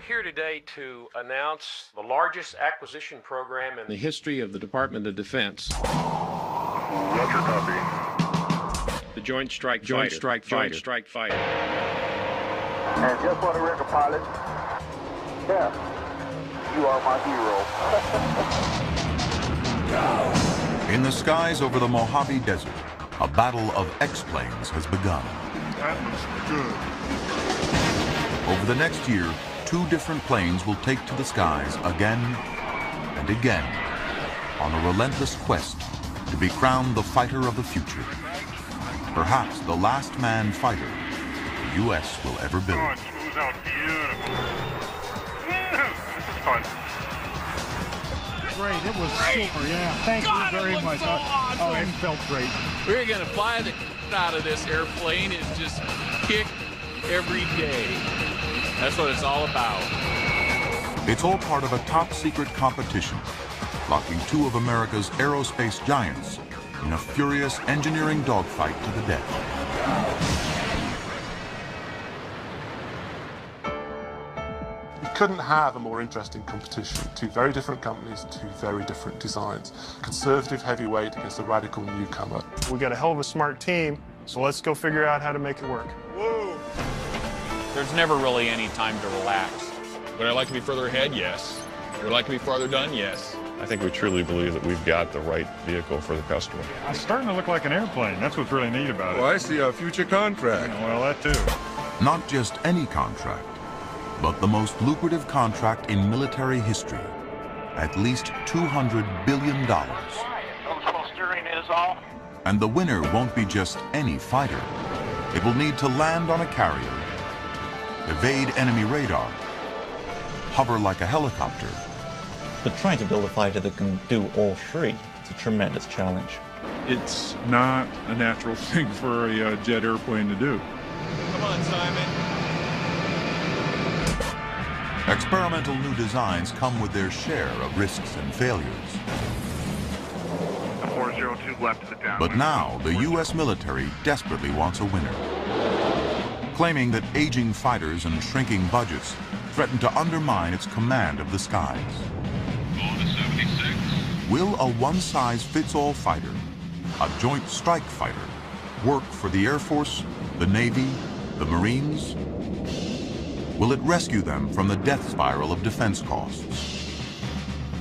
here today to announce the largest acquisition program in the history of the Department of Defense. Roger, copy. The Joint Strike Fighter. And just for the record, pilot, yeah, you are my hero. In the skies over the Mojave Desert, a battle of X-planes has begun. That looks good. Over the next year, 2 different planes will take to the skies again and again on a relentless quest to be crowned the fighter of the future. Perhaps the last manned fighter the U.S. will ever build. Oh, it smooths out beautiful. This is fun. Great, it was super, yeah. Thank you very much. So awesome. Oh, it felt great. We're gonna fly the out of this airplane and just kick every day. That's what it's all about. It's all part of a top-secret competition, locking 2 of America's aerospace giants in a furious engineering dogfight to the death. You couldn't have a more interesting competition. 2 very different companies, 2 very different designs. Conservative heavyweight against a radical newcomer. We got a hell of a smart team, so let's go figure out how to make it work. Whoa. There's never really any time to relax. Would I like to be further ahead? Yes. Would I like to be farther done? Yes. I think we truly believe that we've got the right vehicle for the customer. It's starting to look like an airplane. That's what's really neat about it. Well, I see a future contract. Well, that too. Not just any contract, but the most lucrative contract in military history. At least $200 billion. Full steering is off. And the winner won't be just any fighter. It will need to land on a carrier, evade enemy radar, hover like a helicopter. But trying to build a fighter that can do all 3 is a tremendous challenge. It's not a natural thing for a jet airplane to do. Come on, Simon. Experimental new designs come with their share of risks and failures. 402 left to the down. But now, the U.S. military desperately wants a winner, claiming that aging fighters and shrinking budgets threaten to undermine its command of the skies. Going to 76. Will a one-size-fits-all fighter, a Joint Strike Fighter, work for the Air Force, the Navy, the Marines? Will it rescue them from the death spiral of defense costs?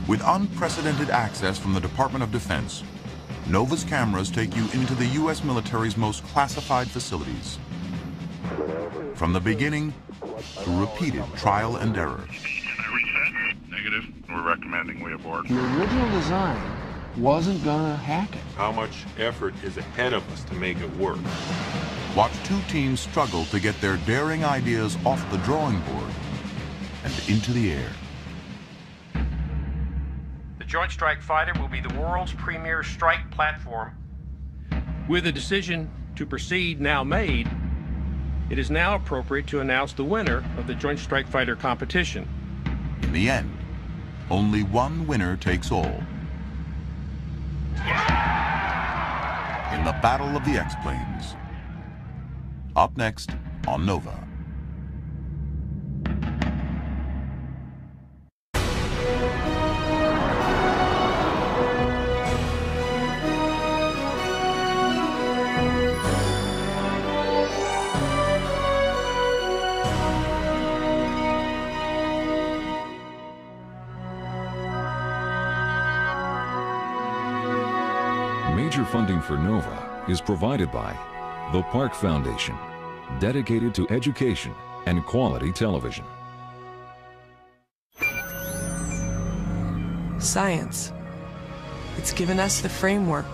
With unprecedented access from the Department of Defense, Nova's cameras take you into the U.S. military's most classified facilities. From the beginning to repeated trial and error. Can I reset? Negative. We're recommending we abort. The original design wasn't gonna hack it. How much effort is ahead of us to make it work? Watch 2 teams struggle to get their daring ideas off the drawing board and into the air. The Joint Strike Fighter will be the world's premier strike platform. With a decision to proceed now made, it is now appropriate to announce the winner of the Joint Strike Fighter competition. In the end, only one winner takes all. In the Battle of the X-Planes. Up next on Nova. Major funding for Nova is provided by the Park Foundation, dedicated to education and quality television. Science. It's given us the framework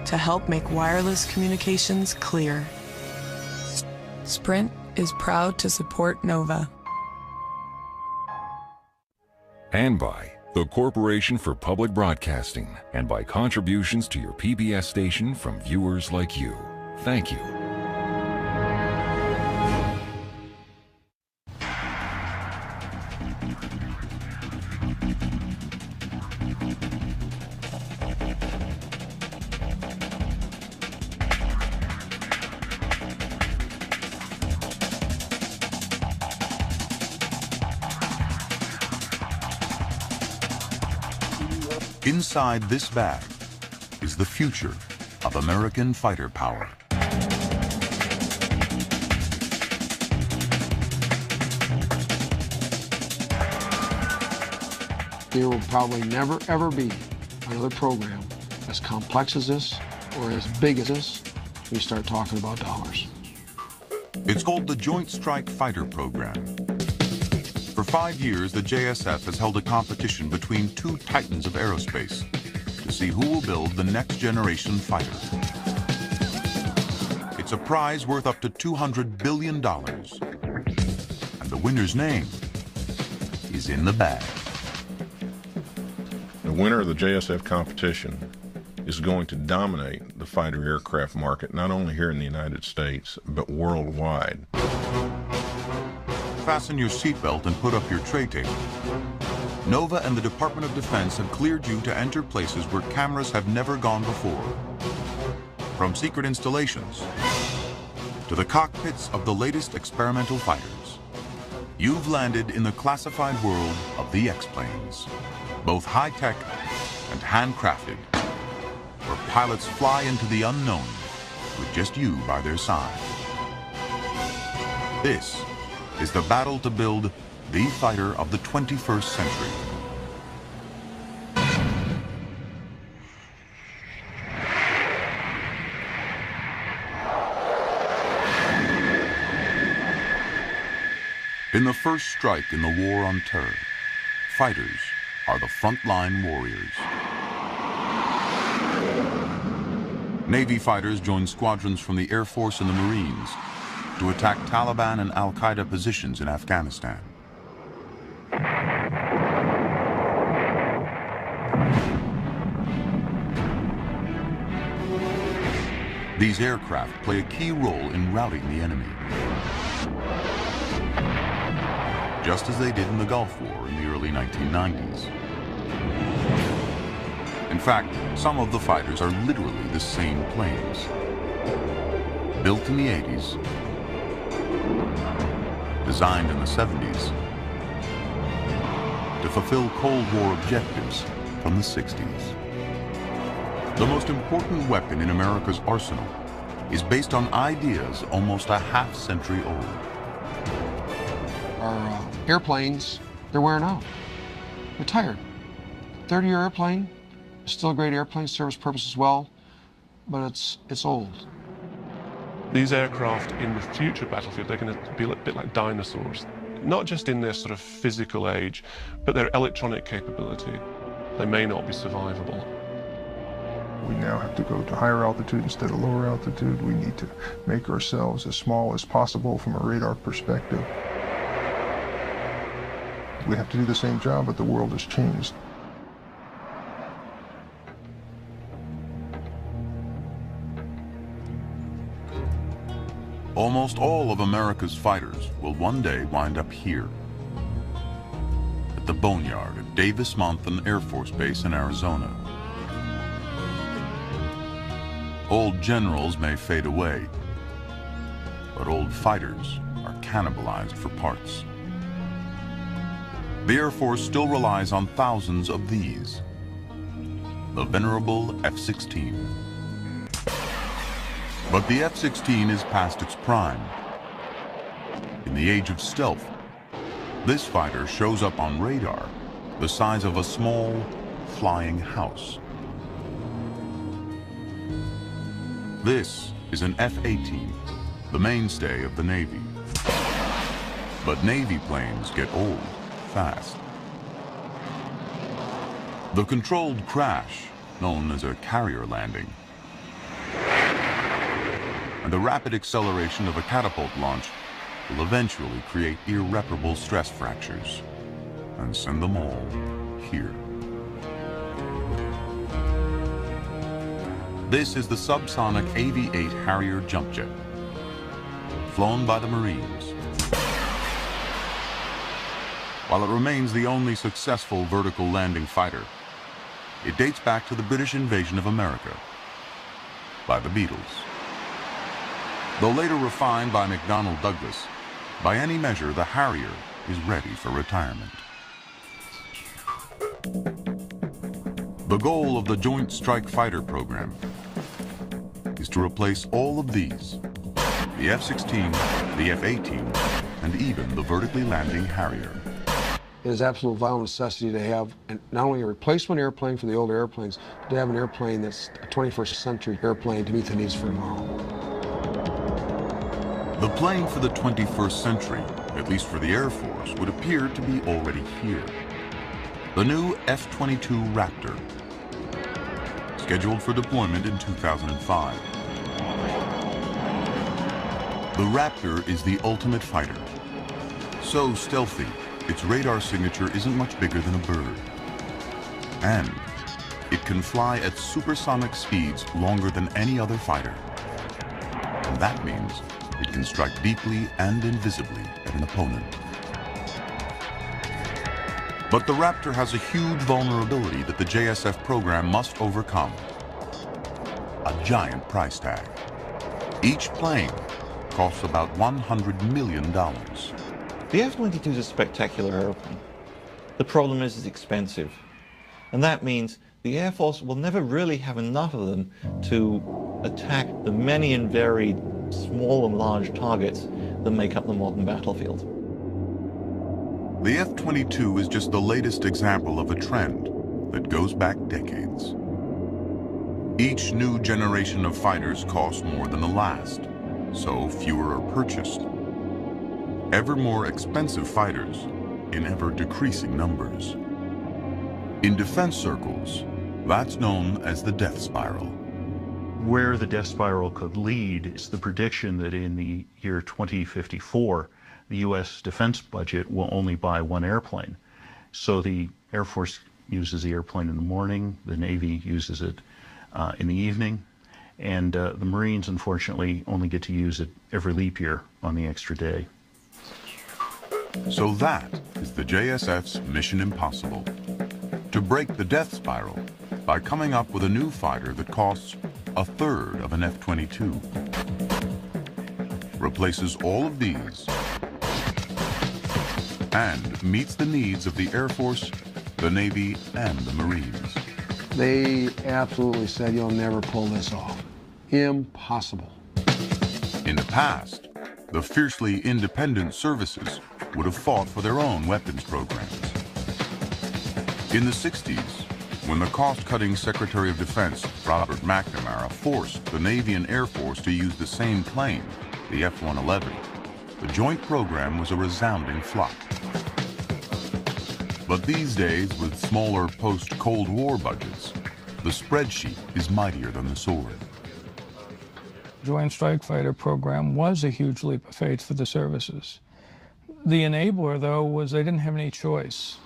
to help make wireless communications clear. Sprint is proud to support Nova. And by the Corporation for Public Broadcasting, and by contributions to your PBS station from viewers like you. Thank you. Inside this bag is the future of American fighter power. There will probably never, ever be another program as complex as this or as big as this when you start talking about dollars. It's called the Joint Strike Fighter Program. For 5 years, the JSF has held a competition between two titans of aerospace to see who will build the next generation fighter. It's a prize worth up to $200 billion. And the winner's name is in the bag. The winner of the JSF competition is going to dominate the fighter aircraft market, not only here in the United States, but worldwide. Fasten your seatbelt and put up your tray table. NOVA and the Department of Defense have cleared you to enter places where cameras have never gone before. From secret installations to the cockpits of the latest experimental fighters, you've landed in the classified world of the X-planes, both high-tech and handcrafted, where pilots fly into the unknown with just you by their side. This is the battle to build the fighter of the 21st century. In the first strike in the war on terror, fighters are the frontline warriors. Navy fighters joined squadrons from the Air Force and the Marines to attack Taliban and Al-Qaeda positions in Afghanistan. These aircraft play a key role in routing the enemy, just as they did in the Gulf War in the early 1990s. In fact, some of the fighters are literally the same planes. Built in the 80s, designed in the 70s, to fulfill Cold War objectives from the 60s. The most important weapon in America's arsenal is based on ideas almost a half-century old. Our airplanes, they're wearing out. They're tired. 30-year airplane, still a great airplane, service purpose as well, but it's old. These aircraft in the future battlefield, they're going to be a bit like dinosaurs. Not just in their sort of physical age, but their electronic capability. They may not be survivable. We now have to go to higher altitude instead of lower altitude. We need to make ourselves as small as possible from a radar perspective. We have to do the same job, but the world has changed. Almost all of America's fighters will one day wind up here, at the Boneyard at Davis-Monthan Air Force Base in Arizona. Old generals may fade away, but old fighters are cannibalized for parts. The Air Force still relies on thousands of these. The venerable F-16. But the F-16 is past its prime. In the age of stealth, this fighter shows up on radar the size of a small, flying house. This is an F-18, the mainstay of the Navy. But Navy planes get old fast. The controlled crash, known as a carrier landing, and the rapid acceleration of a catapult launch will eventually create irreparable stress fractures and send them all here. This is the subsonic AV-8 Harrier jump jet, flown by the Marines. While it remains the only successful vertical landing fighter, it dates back to the British invasion of America by the Beatles. Though later refined by McDonnell Douglas, by any measure, the Harrier is ready for retirement. The goal of the Joint Strike Fighter program is to replace all of these: the F-16, the F-18, and even the vertically landing Harrier. It is absolute vital necessity to have not only a replacement airplane for the older airplanes, but to have an airplane that's a 21st century airplane to meet the needs for tomorrow. The plane for the 21st century, at least for the Air Force, would appear to be already here. The new F-22 Raptor, scheduled for deployment in 2005. The Raptor is the ultimate fighter. So stealthy, its radar signature isn't much bigger than a bird. And it can fly at supersonic speeds longer than any other fighter. And that means it can strike deeply and invisibly at an opponent. But the Raptor has a huge vulnerability that the JSF program must overcome: a giant price tag. Each plane costs about $100 million. The F-22 is a spectacular airplane. The problem is it's expensive. And that means the Air Force will never really have enough of them to attack the many and varied small and large targets that make up the modern battlefield. The F-22 is just the latest example of a trend that goes back decades. Each new generation of fighters costs more than the last, so fewer are purchased. Ever more expensive fighters in ever decreasing numbers. In defense circles, that's known as the death spiral. Where the death spiral could lead is the prediction that in the year 2054, the U.S. defense budget will only buy one airplane. So the Air Force uses the airplane in the morning, the Navy uses it in the evening, and the Marines, unfortunately, only get to use it every leap year on the extra day. So that is the JSF's mission impossible: to break the death spiral by coming up with a new fighter that costs a third of an F-22, replaces all of these, and meets the needs of the Air Force, the Navy, and the Marines. They absolutely said, you'll never pull this off. Impossible. In the past, the fiercely independent services would have fought for their own weapons programs. In the 60s, when the cost-cutting Secretary of Defense, Robert McNamara, forced the Navy and Air Force to use the same plane, the F-111, the joint program was a resounding flop. But these days, with smaller post-Cold War budgets, the spreadsheet is mightier than the sword. Joint Strike Fighter program was a huge leap of faith for the services. The enabler, though, was they didn't have any choice.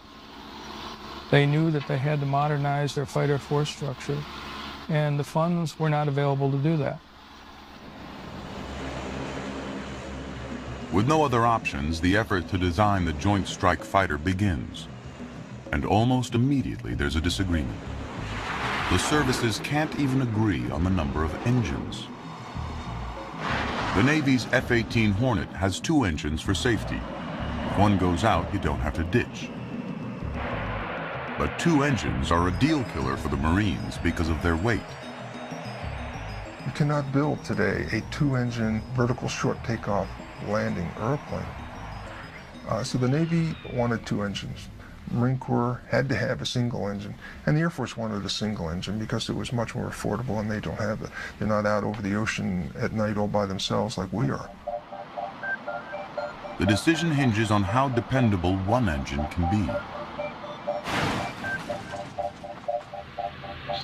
They knew that they had to modernize their fighter force structure, and the funds were not available to do that. With no other options, the effort to design the Joint Strike Fighter begins. And almost immediately, there's a disagreement. The services can't even agree on the number of engines. The Navy's F-18 Hornet has 2 engines for safety. If one goes out, you don't have to ditch. But 2 engines are a deal killer for the Marines because of their weight. You cannot build today a 2-engine vertical short takeoff landing airplane. So the Navy wanted 2 engines. Marine Corps had to have a single engine, and the Air Force wanted a single engine because it was much more affordable, and they don't have it. They're not out over the ocean at night all by themselves like we are. The decision hinges on how dependable one engine can be.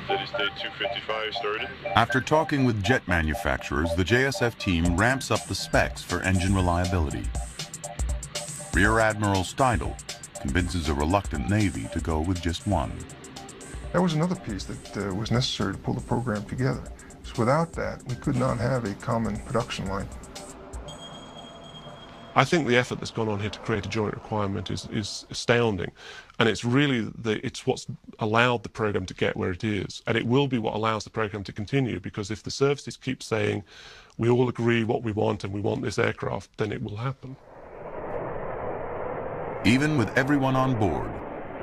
Steady state 255 started. After talking with jet manufacturers, the JSF team ramps up the specs for engine reliability. Rear Admiral Steidl convinces a reluctant Navy to go with just one. That was another piece that was necessary to pull the program together. So without that, we could not have a common production line. I think the effort that's gone on here to create a joint requirement is astounding, and it's really it's what's allowed the program to get where it is, and it will be what allows the program to continue, because if the services keep saying we all agree what we want and we want this aircraft, then it will happen. Even with everyone on board,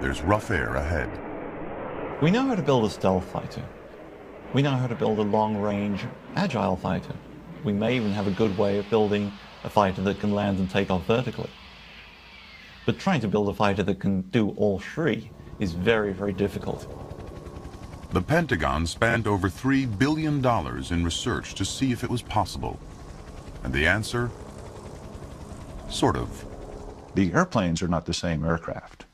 there's rough air ahead. We know how to build a stealth fighter. We know how to build a long-range, agile fighter. We may even have a good way of building a fighter that can land and take off vertically. But trying to build a fighter that can do all three is very, very difficult. The Pentagon spent over $3 billion in research to see if it was possible. And the answer? Sort of. The airplanes are not the same aircraft,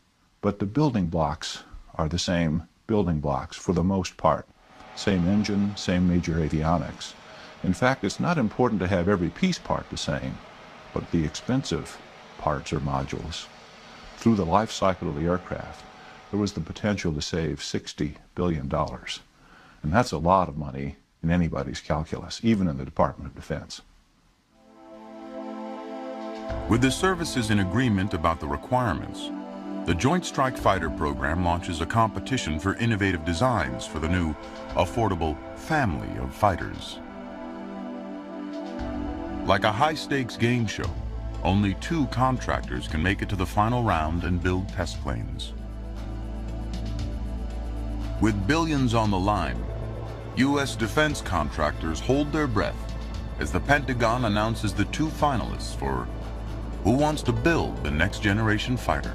but the building blocks are the same building blocks for the most part. Same engine, same major avionics. In fact, it's not important to have every piece part the same, but the expensive parts or modules. Through the life cycle of the aircraft, there was the potential to save $60 billion. And that's a lot of money in anybody's calculus, even in the Department of Defense. With the services in agreement about the requirements, the Joint Strike Fighter program launches a competition for innovative designs for the new, affordable family of fighters. Like a high-stakes game show, only 2 contractors can make it to the final round and build test planes. With billions on the line, U.S. defense contractors hold their breath as the Pentagon announces the 2 finalists for who wants to build the next generation fighter.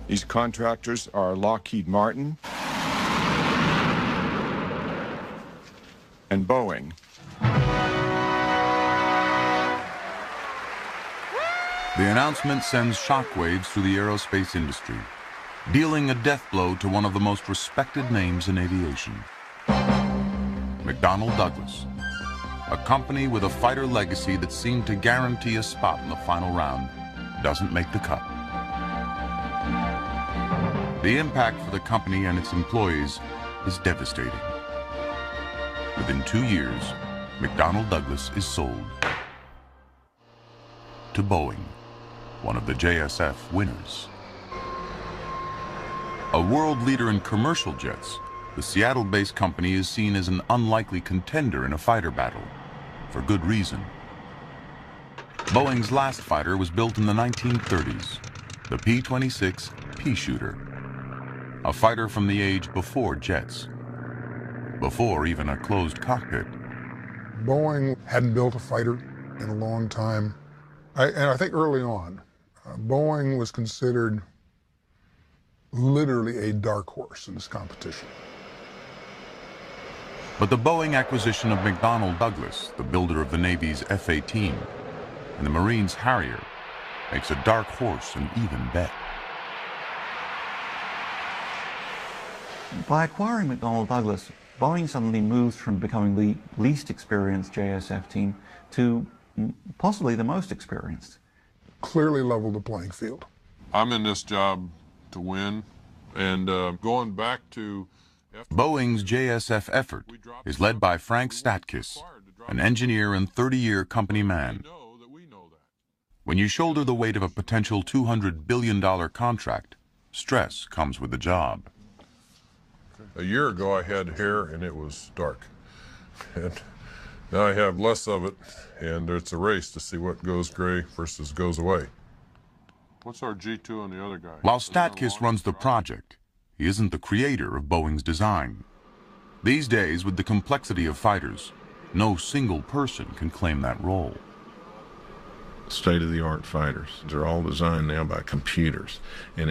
These contractors are Lockheed Martin and Boeing. The announcement sends shockwaves through the aerospace industry, dealing a death blow to one of the most respected names in aviation. McDonnell Douglas, a company with a fighter legacy that seemed to guarantee a spot in the final round, doesn't make the cut. The impact for the company and its employees is devastating. Within 2 years, McDonnell Douglas is sold to Boeing, one of the JSF winners. A world leader in commercial jets, the Seattle-based company is seen as an unlikely contender in a fighter battle, for good reason. Boeing's last fighter was built in the 1930s, the P-26 Peashooter, a fighter from the age before jets, before even a closed cockpit. Boeing hadn't built a fighter in a long time. And I think early on, Boeing was considered literally a dark horse in this competition. But the Boeing acquisition of McDonnell Douglas, the builder of the Navy's F-18, and the Marines' Harrier, makes a dark horse an even bet. By acquiring McDonnell Douglas, Boeing suddenly moves from becoming the least experienced JSF team to possibly the most experienced. Clearly leveled the playing field. I'm in this job to win, and going back to Boeing's JSF effort is led by Frank Statkis, an engineer and 30-year company man. When you shoulder the weight of a potential $200 billion contract, stress comes with the job. A year ago I had hair and it was dark, and now I have less of it, and it's a race to see what goes gray versus goes away. What's our G2 on the other guy? While Statkis runs the project, he isn't the creator of Boeing's design. These days, with the complexity of fighters, no single person can claim that role. State-of-the-art fighters. They're all designed now by computers, and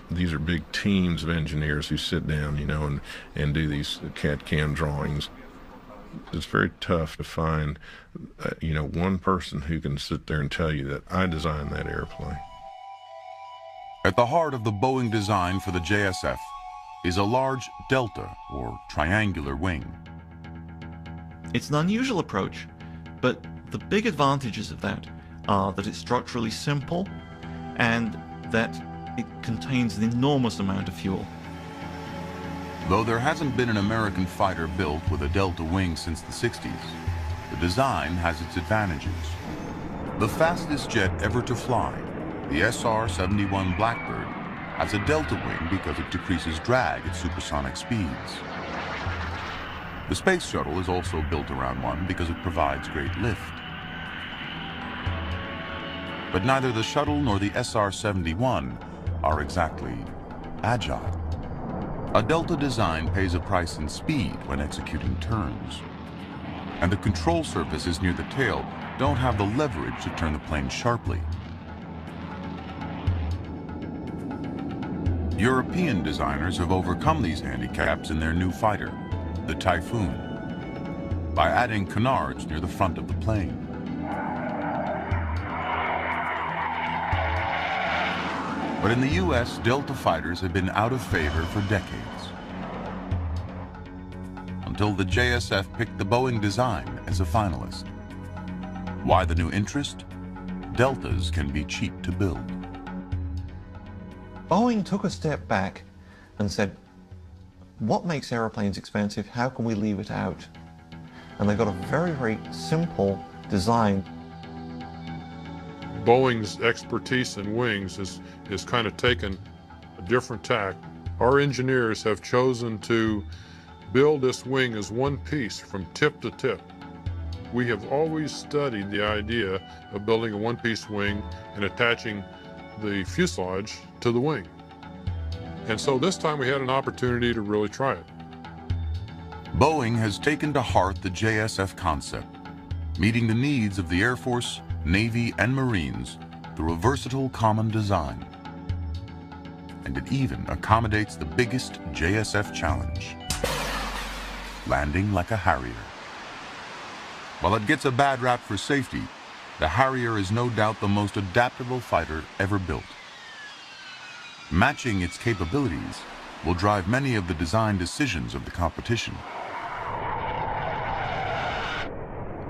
these are big teams of engineers who sit down, you know, and do these CAD/CAM drawings. It's very tough to find, you know, one person who can sit there and tell you that I designed that airplane. At the heart of the Boeing design for the JSF is a large delta, or triangular wing. It's an unusual approach, but the big advantages of that are that it's structurally simple and that it contains an enormous amount of fuel. Though there hasn't been an American fighter built with a delta wing since the 60s, the design has its advantages. The fastest jet ever to fly, the SR-71 Blackbird, has a delta wing because it decreases drag at supersonic speeds. The Space Shuttle is also built around one because it provides great lift. But neither the shuttle nor the SR-71 are exactly agile. A Delta design pays a price in speed when executing turns. And the control surfaces near the tail don't have the leverage to turn the plane sharply. European designers have overcome these handicaps in their new fighter, the Typhoon, by adding canards near the front of the plane. But in the U.S., Delta fighters have been out of favor for decades, until the JSF picked the Boeing design as a finalist. Why the new interest? Deltas can be cheap to build. Boeing took a step back and said, what makes airplanes expensive? How can we leave it out? And they got a very, very simple design. Boeing's expertise in wings is kind of taken a different tack. Our engineers have chosen to build this wing as one piece from tip to tip. We have always studied the idea of building a one-piece wing and attaching the fuselage to the wing. And so this time we had an opportunity to really try it. Boeing has taken to heart the JSF concept, meeting the needs of the Air Force, Navy, and Marines through a versatile common design. And it even accommodates the biggest JSF challenge: landing like a Harrier. While it gets a bad rap for safety, the Harrier is no doubt the most adaptable fighter ever built. Matching its capabilities will drive many of the design decisions of the competition.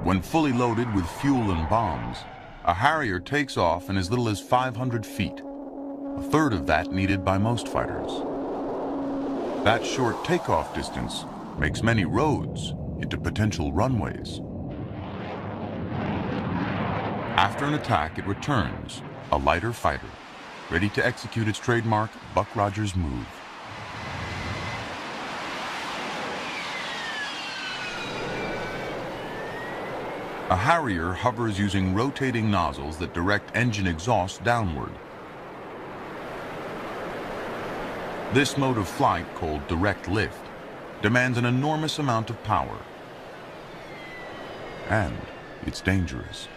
When fully loaded with fuel and bombs, a Harrier takes off in as little as 500 feet, a third of that needed by most fighters. That short takeoff distance makes many roads into potential runways. After an attack, it returns, a lighter fighter, ready to execute its trademark Buck Rogers move. A Harrier hovers using rotating nozzles that direct engine exhaust downward. This mode of flight, called direct lift, demands an enormous amount of power. And it's dangerous.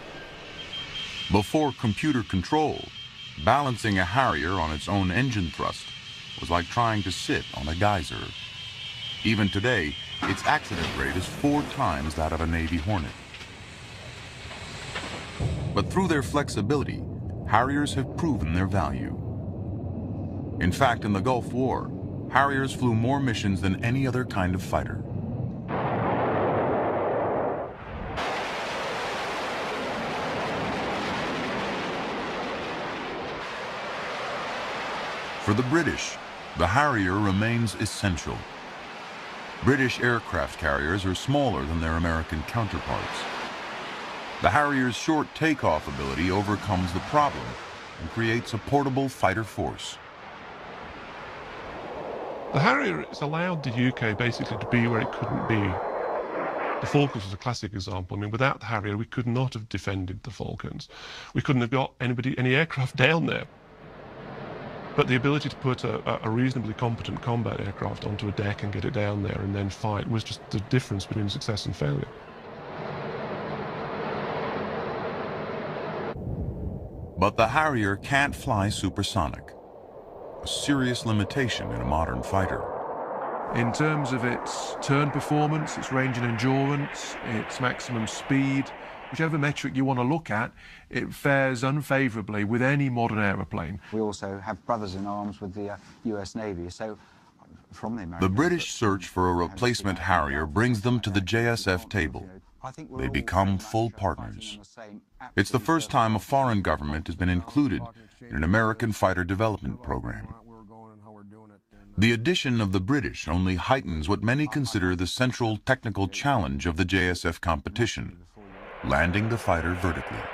Before computer control, balancing a Harrier on its own engine thrust was like trying to sit on a geyser. Even today, its accident rate is 4 times that of a Navy Hornet. But through their flexibility, Harriers have proven their value. In fact, in the Gulf War, Harriers flew more missions than any other kind of fighter. For the British, the Harrier remains essential. British aircraft carriers are smaller than their American counterparts. The Harrier's short takeoff ability overcomes the problem and creates a portable fighter force. The Harrier has allowed the UK basically to be where it couldn't be. The Falklands was a classic example. I mean, without the Harrier, we could not have defended the Falklands. We couldn't have got any aircraft down there. But the ability to put a reasonably competent combat aircraft onto a deck and get it down there and then fight was just the difference between success and failure. But the Harrier can't fly supersonic, a serious limitation in a modern fighter. In terms of its turn performance, its range and endurance, its maximum speed, whichever metric you want to look at, it fares unfavourably with any modern aeroplane. We also have brothers in arms with the US Navy, so from the Americans... The British search for a replacement Harrier brings them to the JSF table. They become full partners. It's the first time a foreign government has been included in an American fighter development program. The addition of the British only heightens what many consider the central technical challenge of the JSF competition: landing the fighter vertically.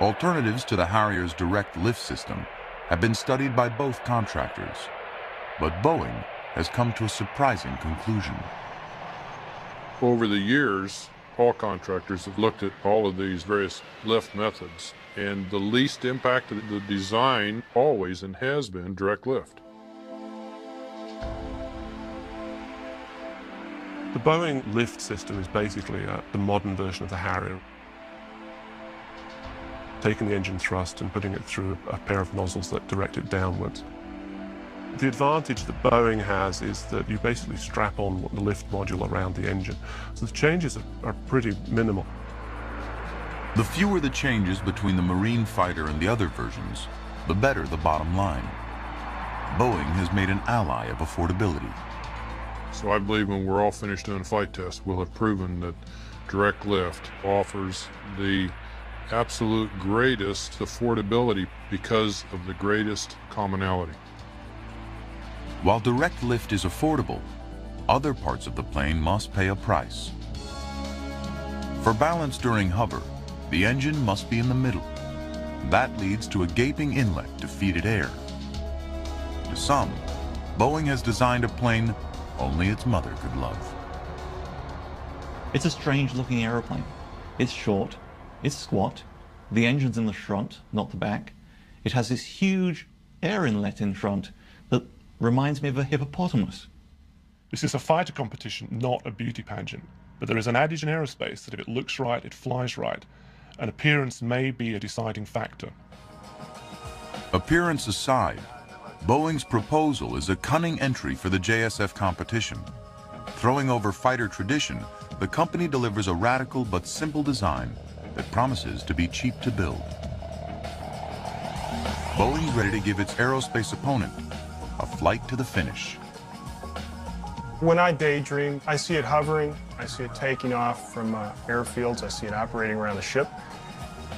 Alternatives to the Harrier's direct lift system have been studied by both contractors, but Boeing has come to a surprising conclusion. Over the years, all contractors have looked at all of these various lift methods, and the least impact of the design always and has been direct lift. The Boeing lift system is basically the modern version of the Harrier. Taking the engine thrust and putting it through a pair of nozzles that direct it downwards. The advantage that Boeing has is that you basically strap on the lift module around the engine, so the changes are pretty minimal. The fewer the changes between the Marine fighter and the other versions, the better the bottom line. Boeing has made an ally of affordability. So I believe when we're all finished doing flight tests, we'll have proven that direct lift offers the absolute greatest affordability because of the greatest commonality. While direct lift is affordable, other parts of the plane must pay a price. For balance during hover, the engine must be in the middle. That leads to a gaping inlet to feed it air. To some, Boeing has designed a plane only its mother could love. It's a strange-looking aeroplane. It's short, it's squat, the engine's in the front, not the back. It has this huge air inlet in front that reminds me of a hippopotamus. This is a fighter competition, not a beauty pageant. But there is an adage in aerospace that if it looks right, it flies right. And appearance may be a deciding factor. Appearance aside, Boeing's proposal is a cunning entry for the JSF competition. Throwing over fighter tradition, the company delivers a radical but simple design that promises to be cheap to build. Boeing's ready to give its aerospace opponent a flight to the finish. When I daydream, I see it hovering, I see it taking off from airfields, I see it operating around the ship,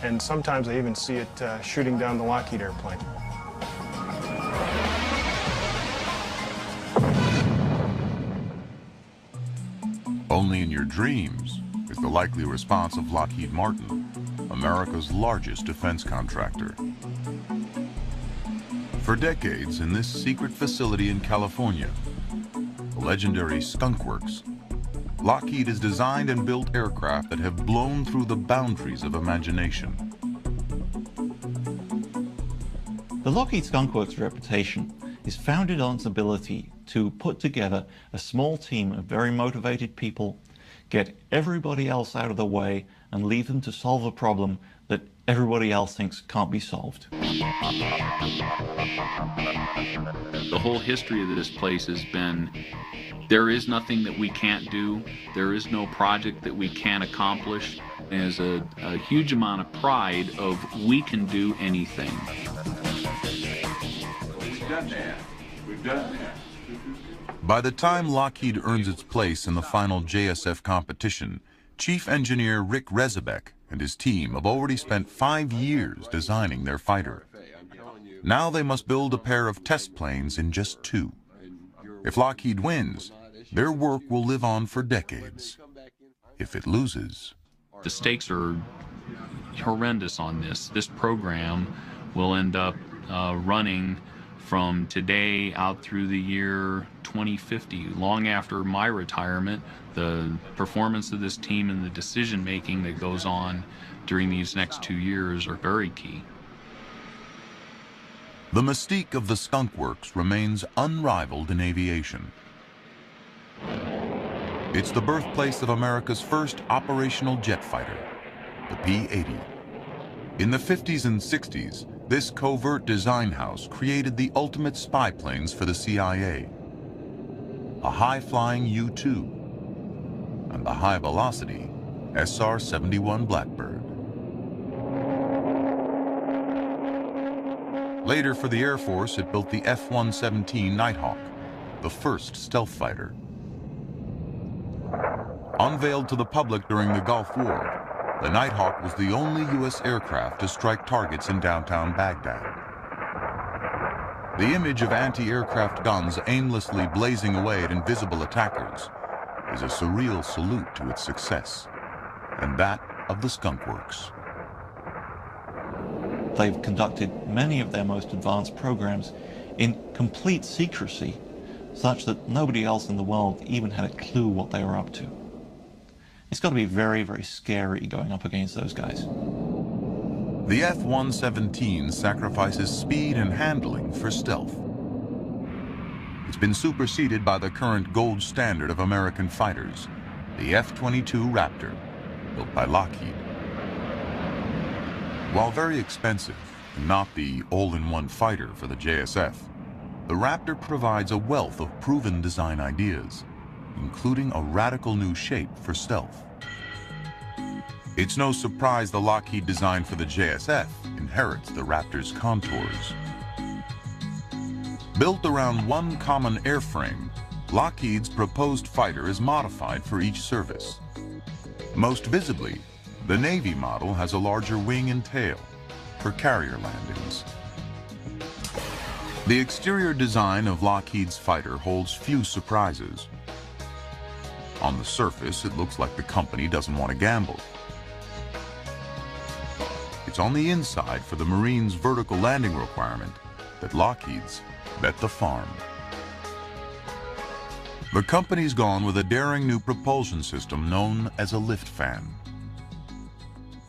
and sometimes I even see it shooting down the Lockheed airplane. Only in your dreams is the likely response of Lockheed Martin, America's largest defense contractor. For decades, in this secret facility in California, the legendary Skunk Works, Lockheed has designed and built aircraft that have blown through the boundaries of imagination. The Lockheed Skunk Works reputation is founded on its ability to put together a small team of very motivated people, get everybody else out of the way, and leave them to solve a problem that everybody else thinks can't be solved. The whole history of this place has been, there is nothing that we can't do, there is no project that we can't accomplish. There's a huge amount of pride of we can do anything. We've done that. We've done that. By the time Lockheed earns its place in the final JSF competition, Chief Engineer Rick Rezebek and his team have already spent 5 years designing their fighter. Now they must build a pair of test planes in just 2. If Lockheed wins, their work will live on for decades. If it loses... The stakes are horrendous on this. This program will end up running from today out through the year 2050. Long after my retirement, the performance of this team and the decision-making that goes on during these next 2 years are very key. The mystique of the Skunk Works remains unrivaled in aviation. It's the birthplace of America's first operational jet fighter, the P-80. In the 50s and 60s, this covert design house created the ultimate spy planes for the CIA. A high-flying U-2 and the high-velocity SR-71 Blackbird. Later for the Air Force, it built the F-117 Nighthawk, the first stealth fighter. Unveiled to the public during the Gulf War, the Nighthawk was the only U.S. aircraft to strike targets in downtown Baghdad. The image of anti-aircraft guns aimlessly blazing away at invisible attackers is a surreal salute to its success, and that of the Skunk Works. They've conducted many of their most advanced programs in complete secrecy, such that nobody else in the world even had a clue what they were up to. It's got to be very, very scary going up against those guys. The F-117 sacrifices speed and handling for stealth. It's been superseded by the current gold standard of American fighters, the F-22 Raptor, built by Lockheed. While very expensive, and not the all-in-one fighter for the JSF, the Raptor provides a wealth of proven design ideas, including a radical new shape for stealth. It's no surprise the Lockheed design for the JSF inherits the Raptor's contours. Built around one common airframe, Lockheed's proposed fighter is modified for each service. Most visibly, the Navy model has a larger wing and tail for carrier landings. The exterior design of Lockheed's fighter holds few surprises. On the surface, it looks like the company doesn't want to gamble. It's on the inside for the Marines' vertical landing requirement that Lockheed's bet the farm. The company's gone with a daring new propulsion system known as a lift fan.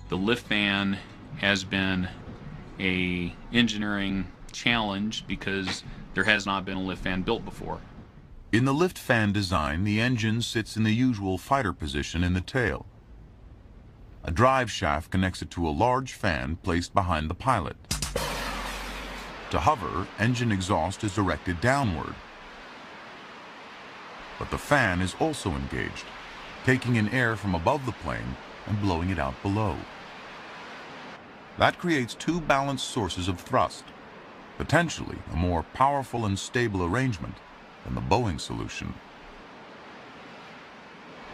The lift fan has been an engineering challenge because there has not been a lift fan built before. In the lift fan design, the engine sits in the usual fighter position in the tail. A drive shaft connects it to a large fan placed behind the pilot. To hover, engine exhaust is directed downward. But the fan is also engaged, taking in air from above the plane and blowing it out below. That creates two balanced sources of thrust, potentially a more powerful and stable arrangement than the Boeing solution.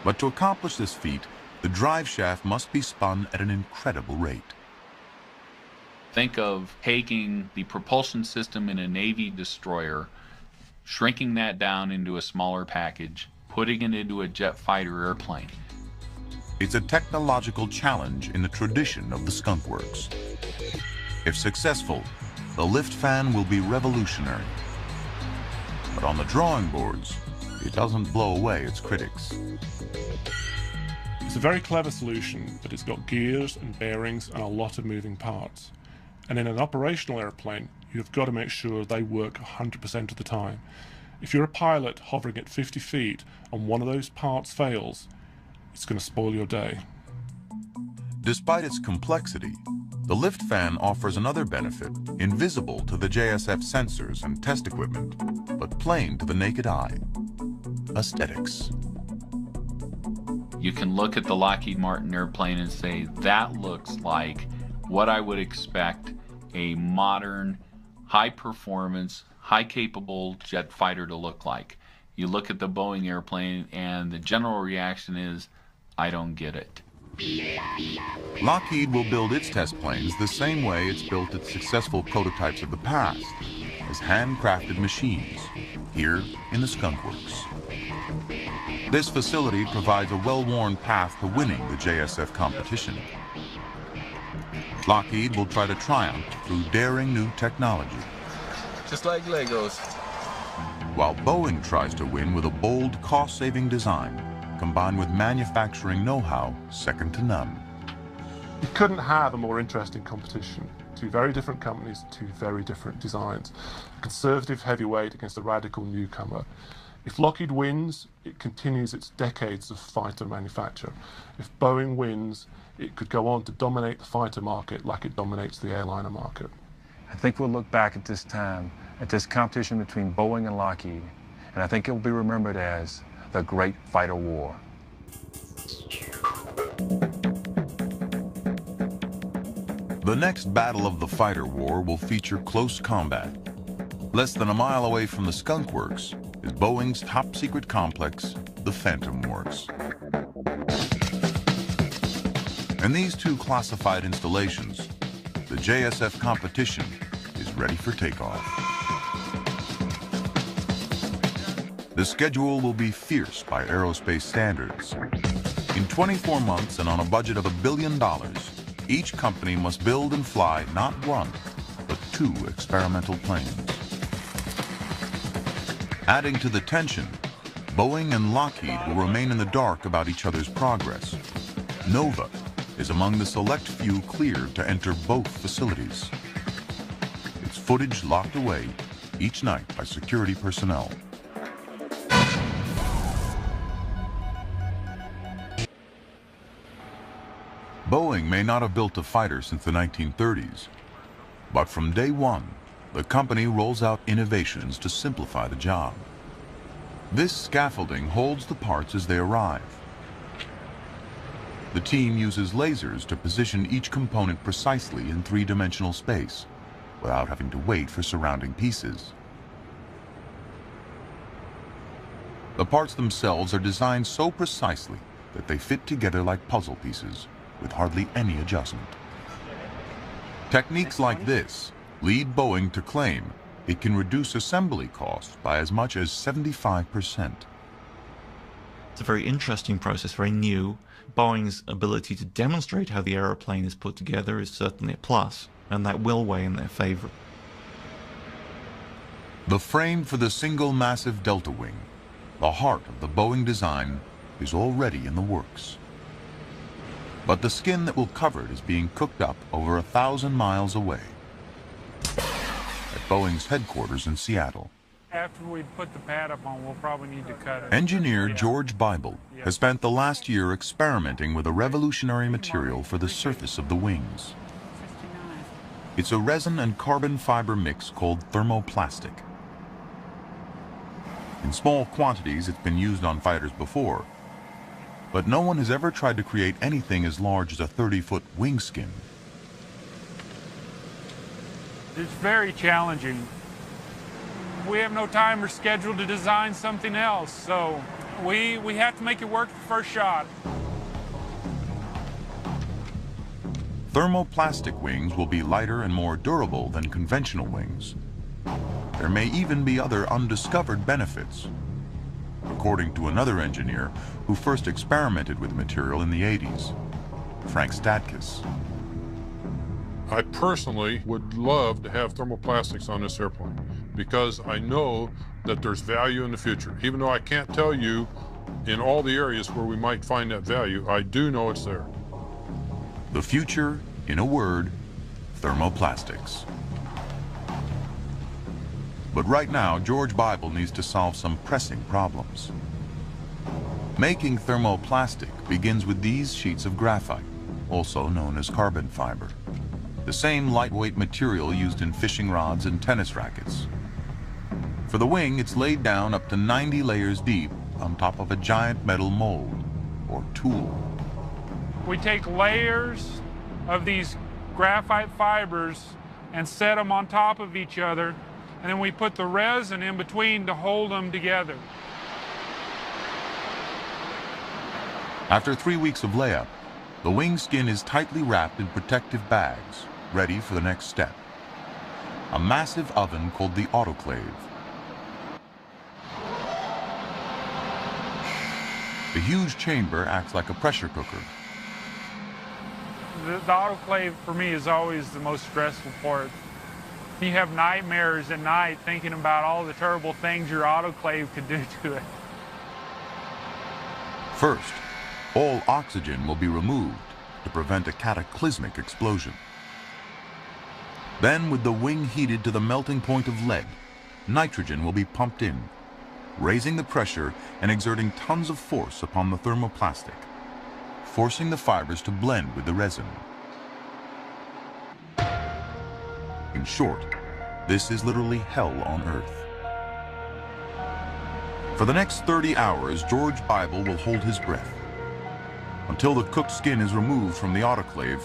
But to accomplish this feat, the drive shaft must be spun at an incredible rate. Think of taking the propulsion system in a Navy destroyer, shrinking that down into a smaller package, putting it into a jet fighter airplane. It's a technological challenge in the tradition of the Skunk Works. If successful, the lift fan will be revolutionary. But on the drawing boards, it doesn't blow away its critics. It's a very clever solution, but it's got gears and bearings and a lot of moving parts. And in an operational airplane, you've got to make sure they work 100% of the time. If you're a pilot hovering at 50 feet and one of those parts fails, it's going to spoil your day. Despite its complexity, the lift fan offers another benefit, invisible to the JSF sensors and test equipment, but plain to the naked eye: aesthetics. You can look at the Lockheed Martin airplane and say, that looks like what I would expect a modern, high-performance, high-capable jet fighter to look like. You look at the Boeing airplane and the general reaction is, I don't get it. Lockheed will build its test planes the same way it's built its successful prototypes of the past, as handcrafted machines, here in the Skunk Works. This facility provides a well-worn path to winning the JSF competition. Lockheed will try to triumph through daring new technology. Just like Legos. While Boeing tries to win with a bold, cost-saving design, combined with manufacturing know-how second to none. You couldn't have a more interesting competition. Two very different companies, two very different designs. A conservative heavyweight against a radical newcomer. If Lockheed wins, it continues its decades of fighter manufacture. If Boeing wins, it could go on to dominate the fighter market like it dominates the airliner market. I think we'll look back at this time, at this competition between Boeing and Lockheed, and I think it will be remembered as the Great Fighter War. The next battle of the fighter war will feature close combat. Less than a mile away from the Skunk Works is Boeing's top-secret complex, the Phantom Works. In these two classified installations, the JSF competition is ready for takeoff. The schedule will be fierce by aerospace standards. In 24 months and on a budget of $1 billion, each company must build and fly not one, but two experimental planes. Adding to the tension, Boeing and Lockheed will remain in the dark about each other's progress. Nova is among the select few cleared to enter both facilities. Its footage locked away each night by security personnel. Boeing may not have built a fighter since the 1930s, but from day one, the company rolls out innovations to simplify the job. This scaffolding holds the parts as they arrive. The team uses lasers to position each component precisely in three-dimensional space, without having to wait for surrounding pieces. The parts themselves are designed so precisely that they fit together like puzzle pieces, with hardly any adjustment. Techniques like this lead Boeing to claim it can reduce assembly costs by as much as 75%. It's a very interesting process, very new. Boeing's ability to demonstrate how the aeroplane is put together is certainly a plus, and that will weigh in their favor. The frame for the single massive delta wing, the heart of the Boeing design, is already in the works. But the skin that will cover it is being cooked up over 1,000 miles away at Boeing's headquarters in Seattle. After we put the pad up on, we'll probably need to cut it. Engineer George Bible has spent the last year experimenting with a revolutionary material for the surface of the wings. It's a resin and carbon fiber mix called thermoplastic. In small quantities, it's been used on fighters before, but no one has ever tried to create anything as large as a 30-foot wing skin. It's very challenging. We have no time or schedule to design something else, so we have to make it work the first shot. Thermoplastic wings will be lighter and more durable than conventional wings. There may even be other undiscovered benefits, according to another engineer who first experimented with the material in the 80s, Frank Stadkus. I personally would love to have thermoplastics on this airplane because I know that there's value in the future. Even though I can't tell you in all the areas where we might find that value, I do know it's there. The future, in a word, thermoplastics. But right now, George Bible needs to solve some pressing problems. Making thermoplastic begins with these sheets of graphite, also known as carbon fiber, the same lightweight material used in fishing rods and tennis rackets. For the wing, it's laid down up to 90 layers deep on top of a giant metal mold, or tool. We take layers of these graphite fibers and set them on top of each other, and then we put the resin in between to hold them together. After 3 weeks of layup, the wing skin is tightly wrapped in protective bags, ready for the next step. A massive oven called the autoclave. The huge chamber acts like a pressure cooker. The autoclave for me is always the most stressful part. You have nightmares at night thinking about all the terrible things your autoclave could do to it. First, all oxygen will be removed to prevent a cataclysmic explosion. Then, with the wing heated to the melting point of lead, nitrogen will be pumped in, raising the pressure and exerting tons of force upon the thermoplastic, forcing the fibers to blend with the resin. In short, this is literally hell on earth. For the next 30 hours, George Bible will hold his breath until the cooked skin is removed from the autoclave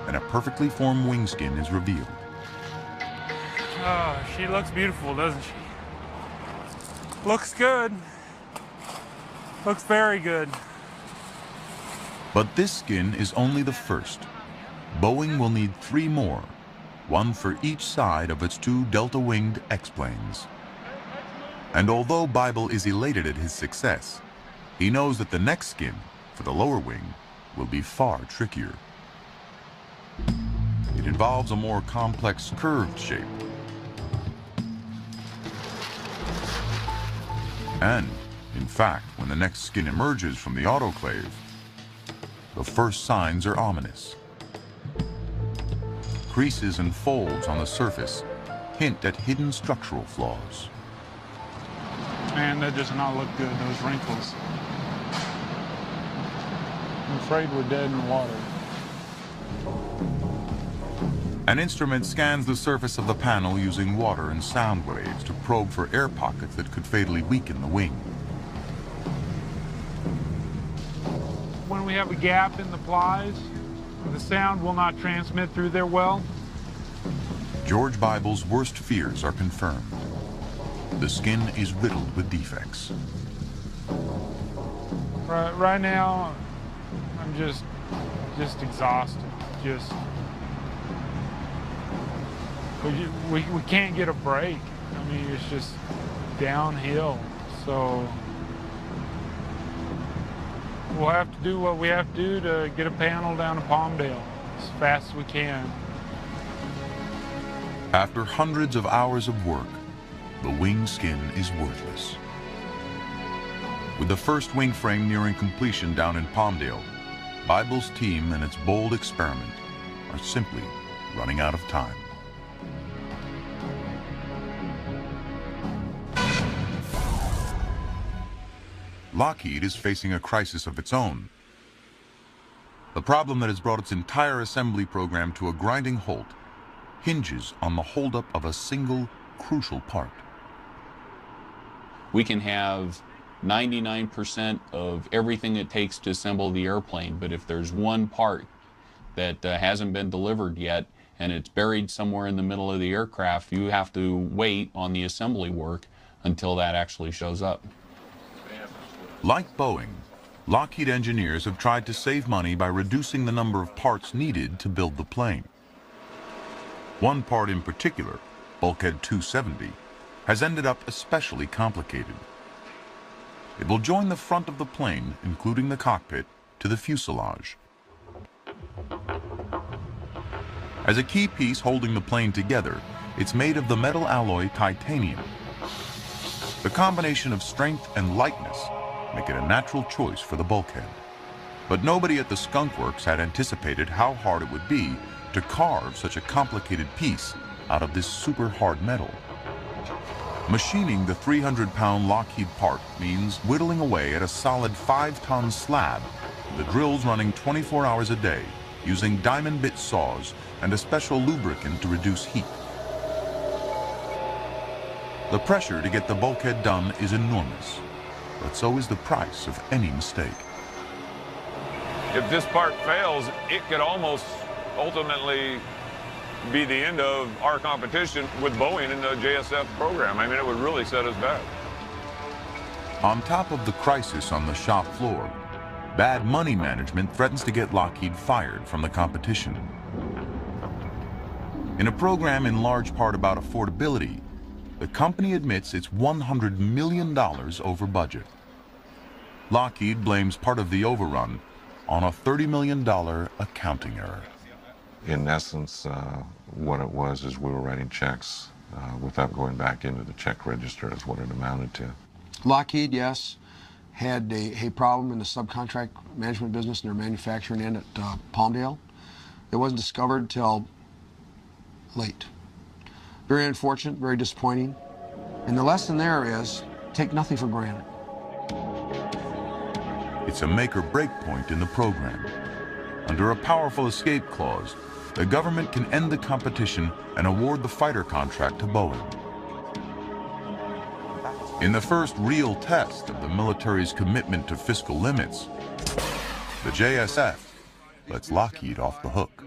and a perfectly formed wing skin is revealed. Oh, she looks beautiful, doesn't she? Looks good. Looks very good. But this skin is only the first. Boeing will need 3 more, one for each side of its 2 delta-winged X-planes. And although Bible is elated at his success, he knows that the next skin for the lower wing will be far trickier. It involves a more complex curved shape. And, in fact, when the next skin emerges from the autoclave, the first signs are ominous. Creases and folds on the surface hint at hidden structural flaws. Man, that does not look good, those wrinkles. I'm afraid we're dead in the water. An instrument scans the surface of the panel using water and sound waves to probe for air pockets that could fatally weaken the wing. When we have a gap in the plies, the sound will not transmit through there well. George Bible's worst fears are confirmed. The skin is riddled with defects. Right now, I'm just exhausted. We can't get a break. I mean, it's just downhill. So we'll have to do what we have to do to get a panel down to Palmdale as fast as we can. After hundreds of hours of work, the wing skin is worthless. With the first wing frame nearing completion down in Palmdale, Bible's team and its bold experiment are simply running out of time. Lockheed is facing a crisis of its own. The problem that has brought its entire assembly program to a grinding halt hinges on the holdup of a single crucial part. We can have 99% of everything it takes to assemble the airplane, but if there's one part that hasn't been delivered yet and it's buried somewhere in the middle of the aircraft, you have to wait on the assembly work until that actually shows up. Like Boeing, Lockheed engineers have tried to save money by reducing the number of parts needed to build the plane. One part in particular, Bulkhead 270, has ended up especially complicated. It will join the front of the plane, including the cockpit, to the fuselage. As a key piece holding the plane together, it's made of the metal alloy titanium. The combination of strength and lightness make it a natural choice for the bulkhead. But nobody at the Skunk Works had anticipated how hard it would be to carve such a complicated piece out of this super hard metal. Machining the 300-pound Lockheed part means whittling away at a solid 5-ton slab, the drills running 24 hours a day, using diamond bit saws and a special lubricant to reduce heat. The pressure to get the bulkhead done is enormous, but so is the price of any mistake. If this part fails, it could almost ultimately be the end of our competition with Boeing in the JSF program. I mean, it would really set us back. On top of the crisis on the shop floor, bad money management threatens to get Lockheed fired from the competition. In a program in large part about affordability, the company admits it's $100 million over budget. Lockheed blames part of the overrun on a $30 million accounting error. In essence, what it was is we were writing checks without going back into the check register is what it amounted to. Lockheed, yes, had a problem in the subcontract management business in their manufacturing end at Palmdale. It wasn't discovered till late. Very unfortunate, very disappointing. And the lesson there is, take nothing for granted. It's a make or break point in the program. Under a powerful escape clause, the government can end the competition and award the fighter contract to Boeing. In the first real test of the military's commitment to fiscal limits, the JSF lets Lockheed off the hook.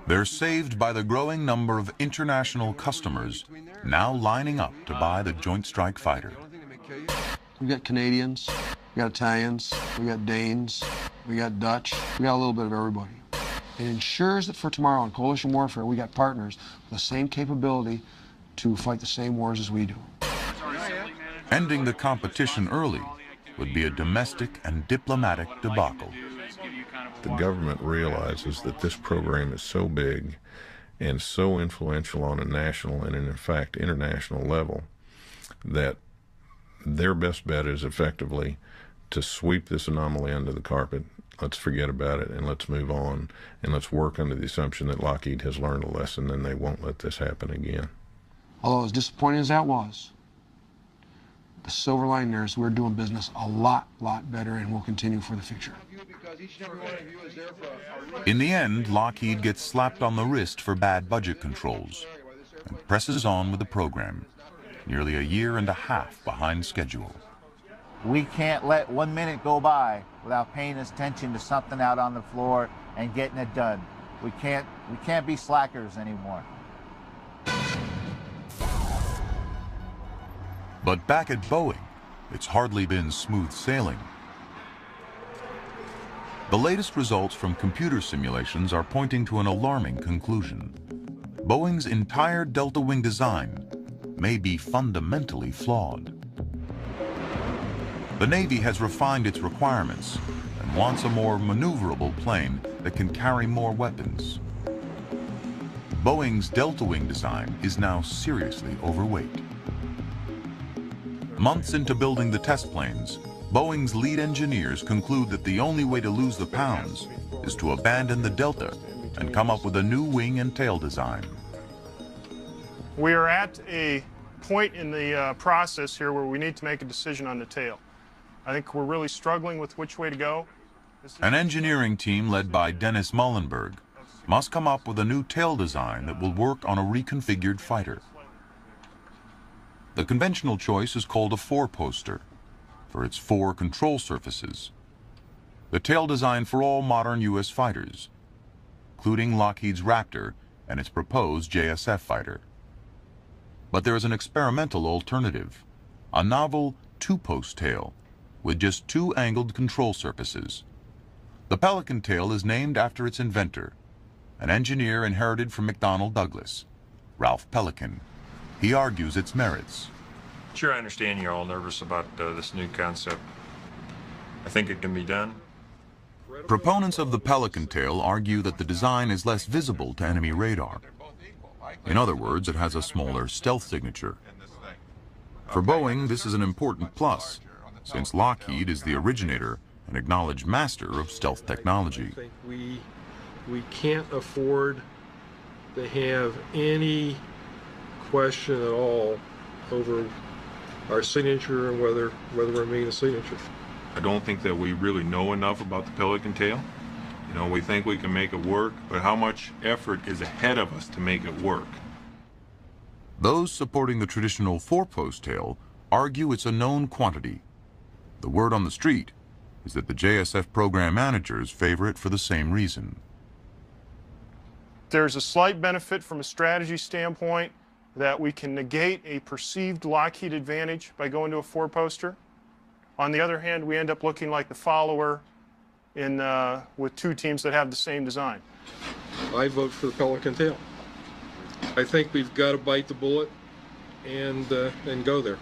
They're saved by the growing number of international customers now lining up to buy the Joint Strike Fighter. We got Canadians, we got Italians, we got Danes, we got Dutch, we got a little bit of everybody. It ensures that for tomorrow in coalition warfare, we got partners with the same capability to fight the same wars as we do. Ending the competition early would be a domestic and diplomatic debacle. The government realizes that this program is so big and so influential on a national and in fact international level that their best bet is effectively to sweep this anomaly under the carpet. Let's forget about it and let's move on, and let's work under the assumption that Lockheed has learned a lesson and they won't let this happen again. Although as disappointing as that was, the silver lining there is we're doing business a lot better and will continue for the future. In the end, Lockheed gets slapped on the wrist for bad budget controls and presses on with the program, nearly a year and a half behind schedule. We can't let 1 minute go by without paying attention to something out on the floor and getting it done. We can't be slackers anymore. But back at Boeing, it's hardly been smooth sailing. The latest results from computer simulations are pointing to an alarming conclusion. Boeing's entire delta wing design may be fundamentally flawed. The Navy has refined its requirements and wants a more maneuverable plane that can carry more weapons. Boeing's delta wing design is now seriously overweight. Months into building the test planes, Boeing's lead engineers conclude that the only way to lose the pounds is to abandon the delta and come up with a new wing and tail design. We are at a point in the process here where we need to make a decision on the tail. I think we're really struggling with which way to go. An engineering team led by Dennis Muhlenberg must come up with a new tail design that will work on a reconfigured fighter. The conventional choice is called a four-poster for its 4 control surfaces, the tail design for all modern U.S. fighters, including Lockheed's Raptor and its proposed JSF fighter. But there is an experimental alternative, a novel 2-post tail with just 2 angled control surfaces. The Pelican tail is named after its inventor, an engineer inherited from McDonnell Douglas, Ralph Pelican. He argues its merits. Sure, I understand you're all nervous about this new concept. I think it can be done. Proponents of the Pelican tail argue that the design is less visible to enemy radar. In other words, it has a smaller stealth signature. For Boeing, this is an important plus, since Lockheed is the originator and acknowledged master of stealth technology. I think we can't afford to have any question at all over our signature and whether we remain a signature. I don't think that we really know enough about the Pelican tail. You know, we think we can make it work, but how much effort is ahead of us to make it work? Those supporting the traditional 4-post tail argue it's a known quantity. The word on the street is that the JSF program managers favor it for the same reason. There's a slight benefit from a strategy standpoint that we can negate a perceived Lockheed advantage by going to a 4-poster. On the other hand, we end up looking like the follower with 2 teams that have the same design. I vote for the Pelican tail. I think we've got to bite the bullet and go there.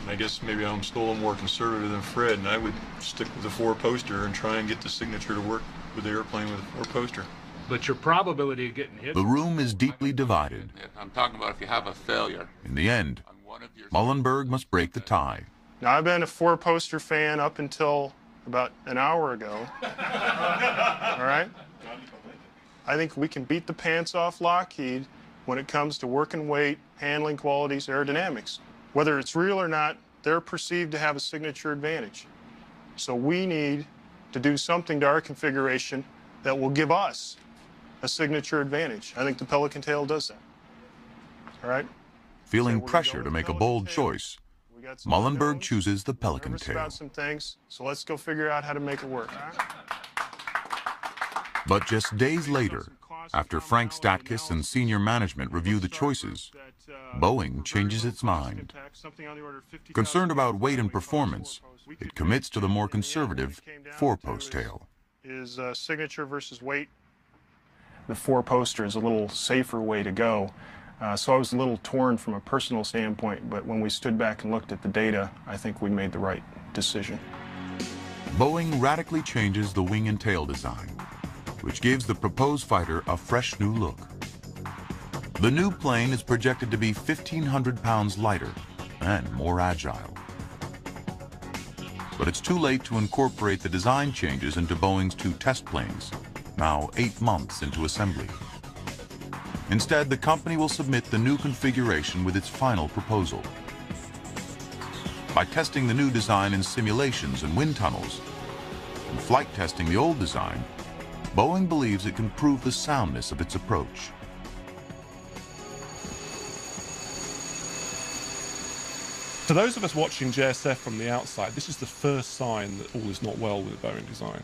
I guess maybe I'm still a little more conservative than Fred, and I would stick with the 4-poster and try and get the signature to work with the airplane with a 4-poster. But your probability of getting hit... The room is deeply divided. I'm talking about if you have a failure. In the end, Muhlenberg must break the tie. Now, I've been a 4-poster fan up until about an hour ago. All right? I think we can beat the pants off Lockheed when it comes to working weight, handling qualities, aerodynamics. Whether it's real or not, they're perceived to have a signature advantage. So we need to do something to our configuration that will give us a signature advantage. I think the Pelican tail does that. All right? Feeling pressure to make a bold choice, Muhlenberg chooses the Pelican tail. About some things, so let's go figure out how to make it work. But just days later, after Frank Statkus and senior management review the choices, Boeing changes its mind. Concerned about weight and performance, it commits to the more conservative 4-post tail. Is signature versus weight. The 4-poster is a little safer way to go. So I was a little torn from a personal standpoint, but when we stood back and looked at the data, I think we made the right decision. Boeing radically changes the wing and tail design, which gives the proposed fighter a fresh new look. The new plane is projected to be 1,500 pounds lighter and more agile. But it's too late to incorporate the design changes into Boeing's 2 test planes, now 8 months into assembly. Instead, the company will submit the new configuration with its final proposal. By testing the new design in simulations and wind tunnels, In flight testing the old design, Boeing believes it can prove the soundness of its approach. To those of us watching JSF from the outside, this is the first sign that all is not well with Boeing design.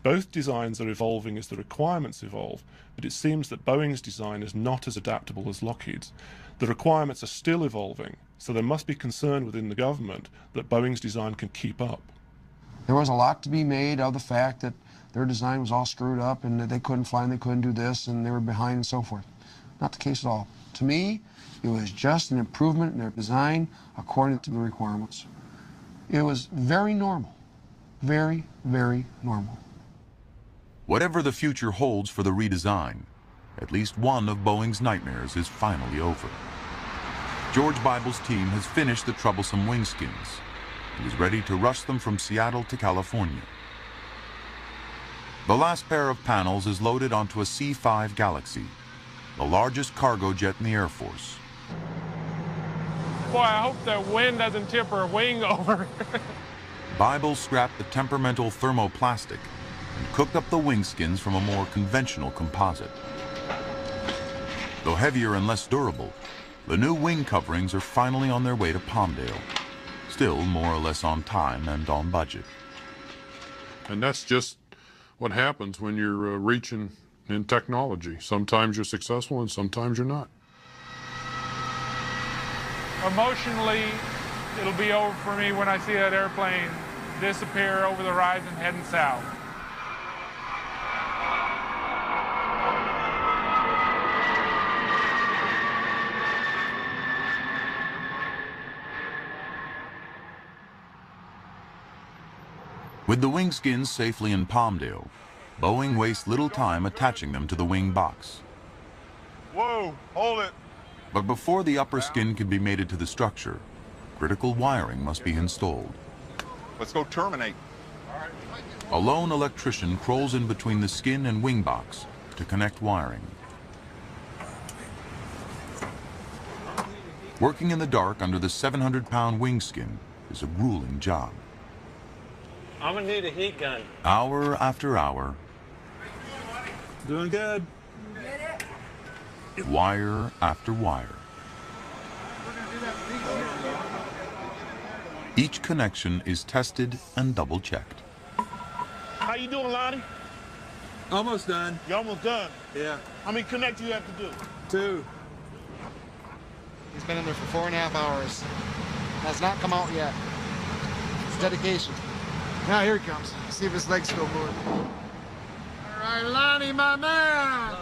Both designs are evolving as the requirements evolve, but it seems that Boeing's design is not as adaptable as Lockheed's. The requirements are still evolving, so there must be concern within the government that Boeing's design can keep up. There was a lot to be made of the fact that their design was all screwed up and that they couldn't fly and they couldn't do this and they were behind and so forth. Not the case at all. To me, it was just an improvement in their design according to the requirements. It was very normal. Very, very normal. Whatever the future holds for the redesign, at least one of Boeing's nightmares is finally over. George Bible's team has finished the troublesome wing skins and is ready to rush them from Seattle to California. The last pair of panels is loaded onto a C-5 Galaxy, the largest cargo jet in the Air Force. Boy, I hope the wind doesn't tip her wing over. Bible scrapped the temperamental thermoplastic and cooked up the wing skins from a more conventional composite. Though heavier and less durable, the new wing coverings are finally on their way to Palmdale, still more or less on time and on budget. And that's just what happens when you're reaching in technology. Sometimes you're successful and sometimes you're not. Emotionally, it'll be over for me when I see that airplane disappear over the horizon heading south. With the wing skins safely in Palmdale, Boeing wastes little time attaching them to the wing box. Whoa, hold it. But before the upper skin can be mated to the structure, critical wiring must be installed. Let's go terminate. A lone electrician crawls in between the skin and wing box to connect wiring. Working in the dark under the 700-pound wing skin is a grueling job. I'm gonna need a heat gun. Hour after hour. Doing good. Wire after wire. Each connection is tested and double-checked. How you doing, Lonnie? Almost done. You almost done? Yeah. How many connects you have to do? 2. He's been in there for 4.5 hours. Has not come out yet. It's dedication. Now here he comes. See if his legs still moving. All right, Lonnie, my man.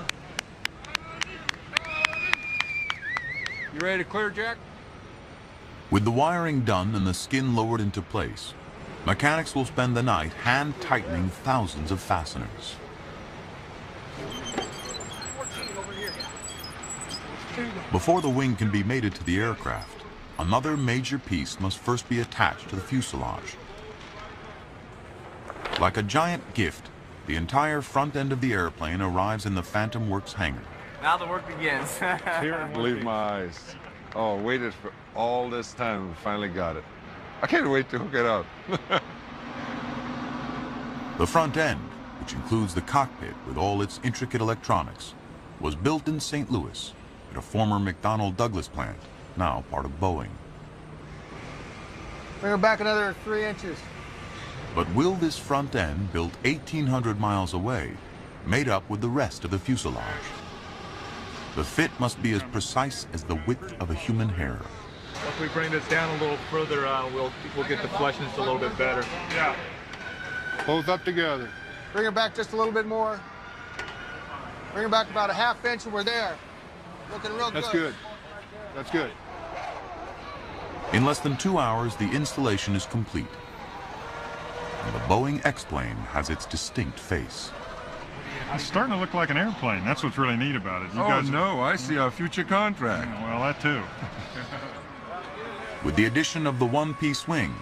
You ready to clear, Jack? With the wiring done and the skin lowered into place, mechanics will spend the night hand-tightening thousands of fasteners. Before the wing can be mated to the aircraft, another major piece must first be attached to the fuselage. Like a giant gift, the entire front end of the airplane arrives in the Phantom Works hangar. Now the work begins. Can't believe my eyes. Oh, waited for all this time and finally got it. I can't wait to hook it up. The front end, which includes the cockpit with all its intricate electronics, was built in St. Louis at a former McDonnell Douglas plant, now part of Boeing. Bring her back another 3 inches. But will this front end, built 1,800 miles away, made up with the rest of the fuselage? The fit must be as precise as the width of a human hair. Once we bring this down a little further, we'll get the fleshiness a little bit better. Yeah. Both up together. Bring her back just a little bit more. Bring her back about a 1/2 inch and we're there. Looking real good. That's good. That's good. In less than 2 hours, the installation is complete. And the Boeing X-plane has its distinct face. It's starting to look like an airplane. That's what's really neat about it. You guys I see our future contract. Well, that too. With the addition of the one-piece wing,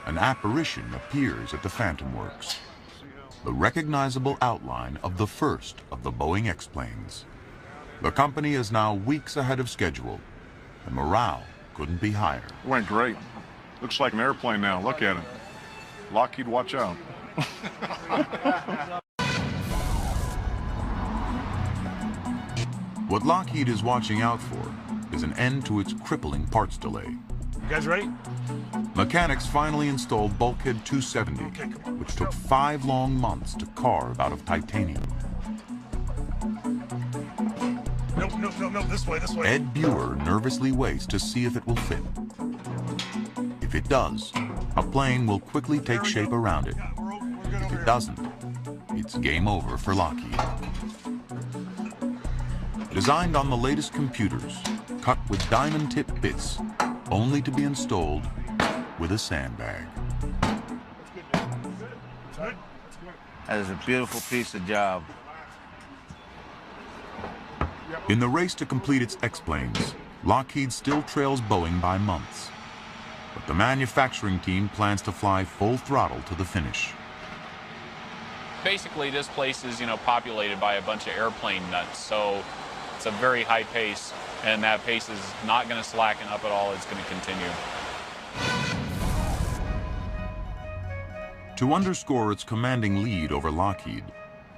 an apparition appears at the Phantom Works. The recognizable outline of the first of the Boeing X-planes. The company is now weeks ahead of schedule, and morale couldn't be higher. It went great. Looks like an airplane now. Look at it. Lockheed, watch out. What Lockheed is watching out for is an end to its crippling parts delay. You guys ready? Mechanics finally installed Bulkhead 270, which took 5 long months to carve out of titanium. No, this way. Ed Buer nervously waits to see if it will fit. If it does, a plane will quickly take shape around it. If it doesn't, it's game over for Lockheed. Designed on the latest computers, cut with diamond-tipped bits, only to be installed with a sandbag. That is a beautiful piece of job. In the race to complete its X-planes, Lockheed still trails Boeing by months. But the manufacturing team plans to fly full throttle to the finish. Basically, this place is, populated by a bunch of airplane nuts, so it's a very high pace, and that pace is not going to slacken up at all. It's going to continue. To underscore its commanding lead over Lockheed,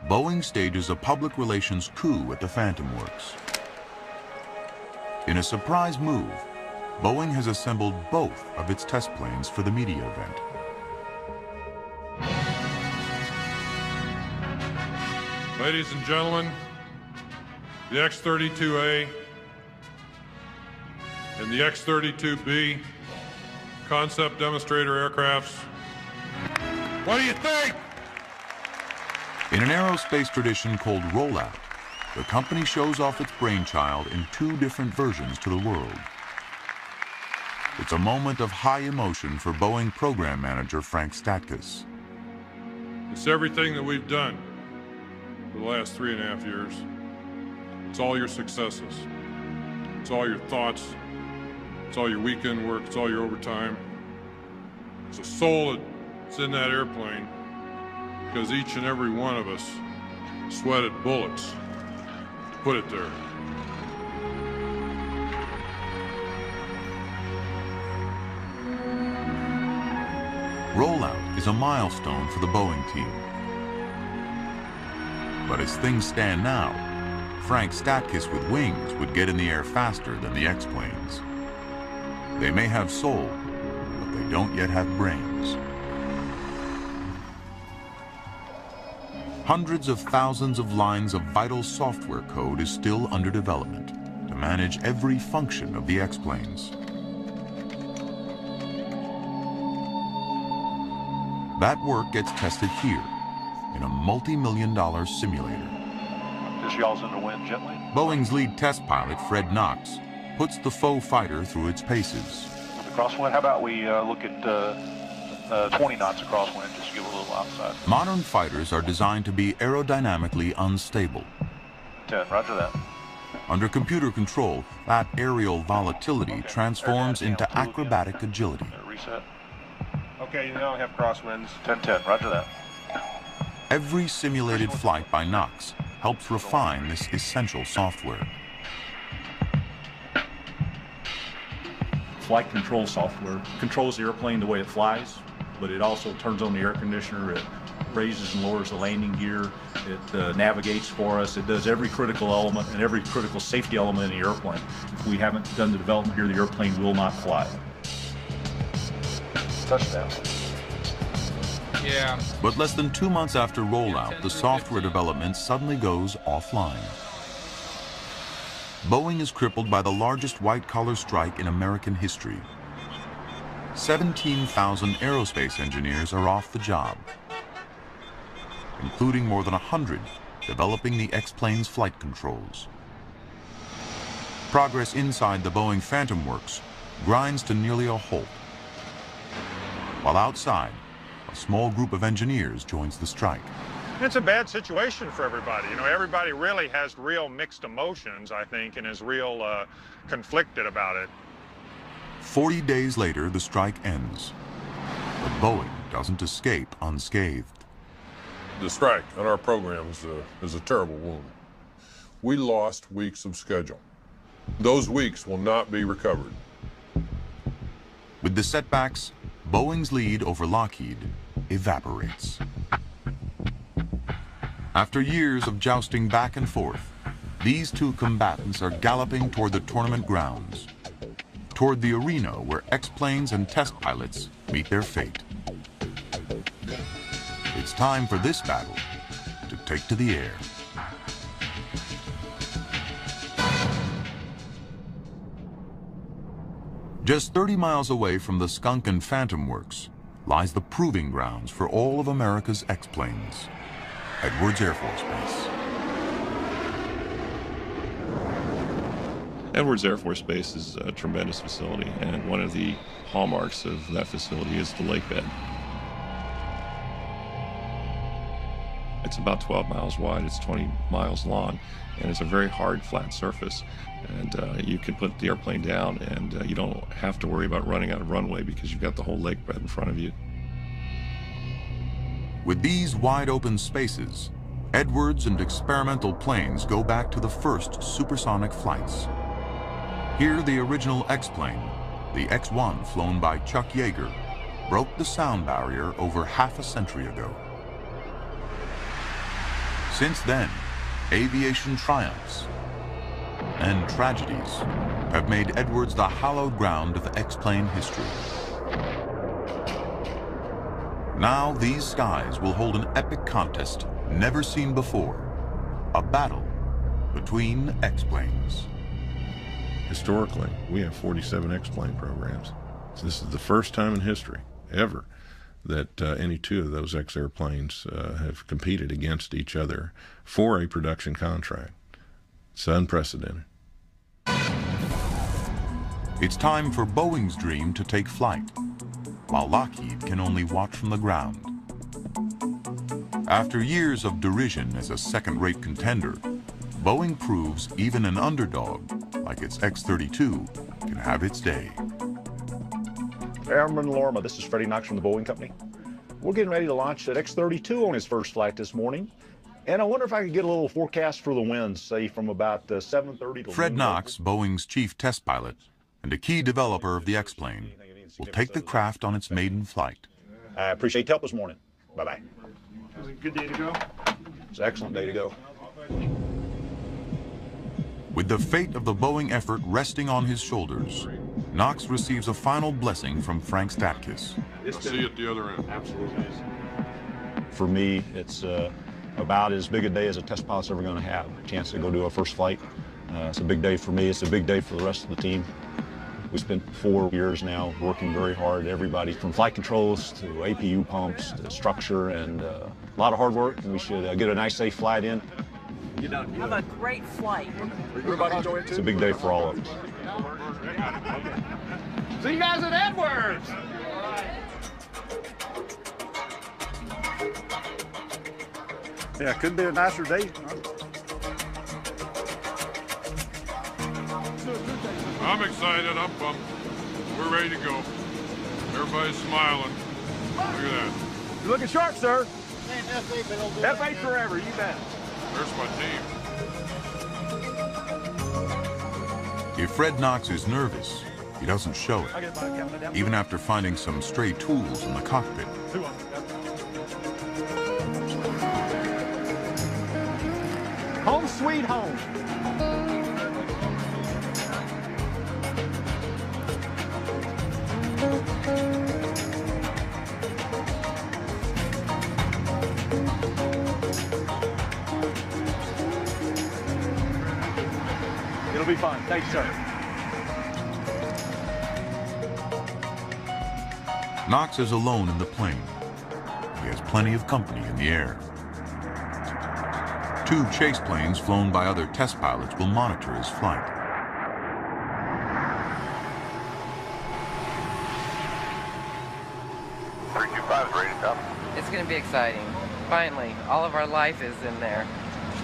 Boeing stages a public relations coup at the Phantom Works. In a surprise move, Boeing has assembled both of its test planes for the media event. Ladies and gentlemen, the X-32A and the X-32B concept demonstrator aircrafts. What do you think? In an aerospace tradition called rollout, the company shows off its brainchild in 2 different versions to the world. It's a moment of high emotion for Boeing program manager Frank Statkus. It's everything that we've done for the last 3.5 years. It's all your successes. It's all your thoughts. It's all your weekend work. It's all your overtime. It's a soul that's in that airplane because each and every one of us sweated bullets to put it there. Rollout is a milestone for the Boeing team. But as things stand now, Frank Statkus with wings would get in the air faster than the X-planes. They may have soul, but they don't yet have brains. Hundreds of thousands of lines of vital software code is still under development to manage every function of the X-planes. That work gets tested here in a multi-million-dollar simulator. Just yaw's in the wind gently. Boeing's lead test pilot, Fred Knox, puts the foe fighter through its paces. The crosswind, how about we look at 20 knots of crosswind, just to give a little outside. Modern fighters are designed to be aerodynamically unstable. 10, roger that. Under computer control, that aerial volatility transforms into acrobatic agility. Reset. Okay, you now have crosswinds. 10-10, roger that. Every simulated flight by Knox helps refine this essential software. Flight control software controls the airplane the way it flies, but it also turns on the air conditioner, it raises and lowers the landing gear, it navigates for us, it does every critical element and every critical safety element in the airplane. If we haven't done the development here, the airplane will not fly. Touchdown. Yeah. But less than 2 months after rollout, the software development suddenly goes offline. Boeing is crippled by the largest white-collar strike in American history. 17,000 aerospace engineers are off the job, including more than 100 developing the X-plane's flight controls. Progress inside the Boeing Phantom Works grinds to nearly a halt, while outside, a small group of engineers joins the strike. It's a bad situation for everybody. Everybody really has real mixed emotions, I think, and is real conflicted about it. 40 days later, the strike ends, but Boeing doesn't escape unscathed. The strike on our program is a terrible wound. We lost weeks of schedule. Those weeks will not be recovered. With the setbacks, Boeing's lead over Lockheed evaporates. After years of jousting back and forth, these two combatants are galloping toward the tournament grounds, toward the arena where X-planes and test pilots meet their fate. It's time for this battle to take to the air. Just 30 miles away from the Skunk and Phantom Works lies the proving grounds for all of America's X-planes, Edwards Air Force Base. Edwards Air Force Base is a tremendous facility, and one of the hallmarks of that facility is the lake bed. It's about 12 miles wide, it's 20 miles long, and it's a very hard, flat surface. And you can put the airplane down, and you don't have to worry about running out of runway because you've got the whole lake bed in front of you. With these wide open spaces, Edwards and experimental planes go back to the first supersonic flights. Here, the original X-plane, the X-1 flown by Chuck Yeager, broke the sound barrier over half a century ago. Since then, aviation triumphs and tragedies have made Edwards the hallowed ground of X-plane history. Now these skies will hold an epic contest never seen before, a battle between X-planes. Historically, we have 47 X-plane programs. So this is the first time in history, ever, that any two of those X-airplanes have competed against each other for a production contract. It's unprecedented. It's time for Boeing's dream to take flight, while Lockheed can only watch from the ground. After years of derision as a second-rate contender, Boeing proves even an underdog, like its X-32, can have its day. Airman Lorma, this is Freddie Knox from the Boeing Company. We're getting ready to launch that X-32 on its first flight this morning. And I wonder if I could get a little forecast for the winds, say from about 7:30 to... Fred Knox, Boeing's chief test pilot and a key developer of the X-plane, will take the craft on its maiden flight. I appreciate the help this morning. Bye-bye. It was a good day to go. It's an excellent day to go. With the fate of the Boeing effort resting on his shoulders, Knox receives a final blessing from Frank Statkiss. See you at the other end. Absolutely. For me, it's about as big a day as a test pilot's ever going to have. A chance to go do a first flight. It's a big day for me. It's a big day for the rest of the team. We spent 4 years now working very hard. Everybody from flight controls to APU pumps to structure, and a lot of hard work. And we should get a nice, safe flight in. Have a great flight. Everybody enjoy it too. It's a big day for all of us. See you guys at Edwards. Yeah, couldn't be a nicer day. I'm excited. I'm pumped. We're ready to go. Everybody's smiling. Look at that. You're looking sharp, sir. F8 forever, you bet. There's my team. If Fred Knox is nervous, he doesn't show it, even after finding some stray tools in the cockpit. Home sweet home. It'll be fun. Thanks, sir. Knox is alone in the plane. He has plenty of company in the air. 2 chase planes flown by other test pilots will monitor his flight. It's going to be exciting. Finally, all of our life is in there.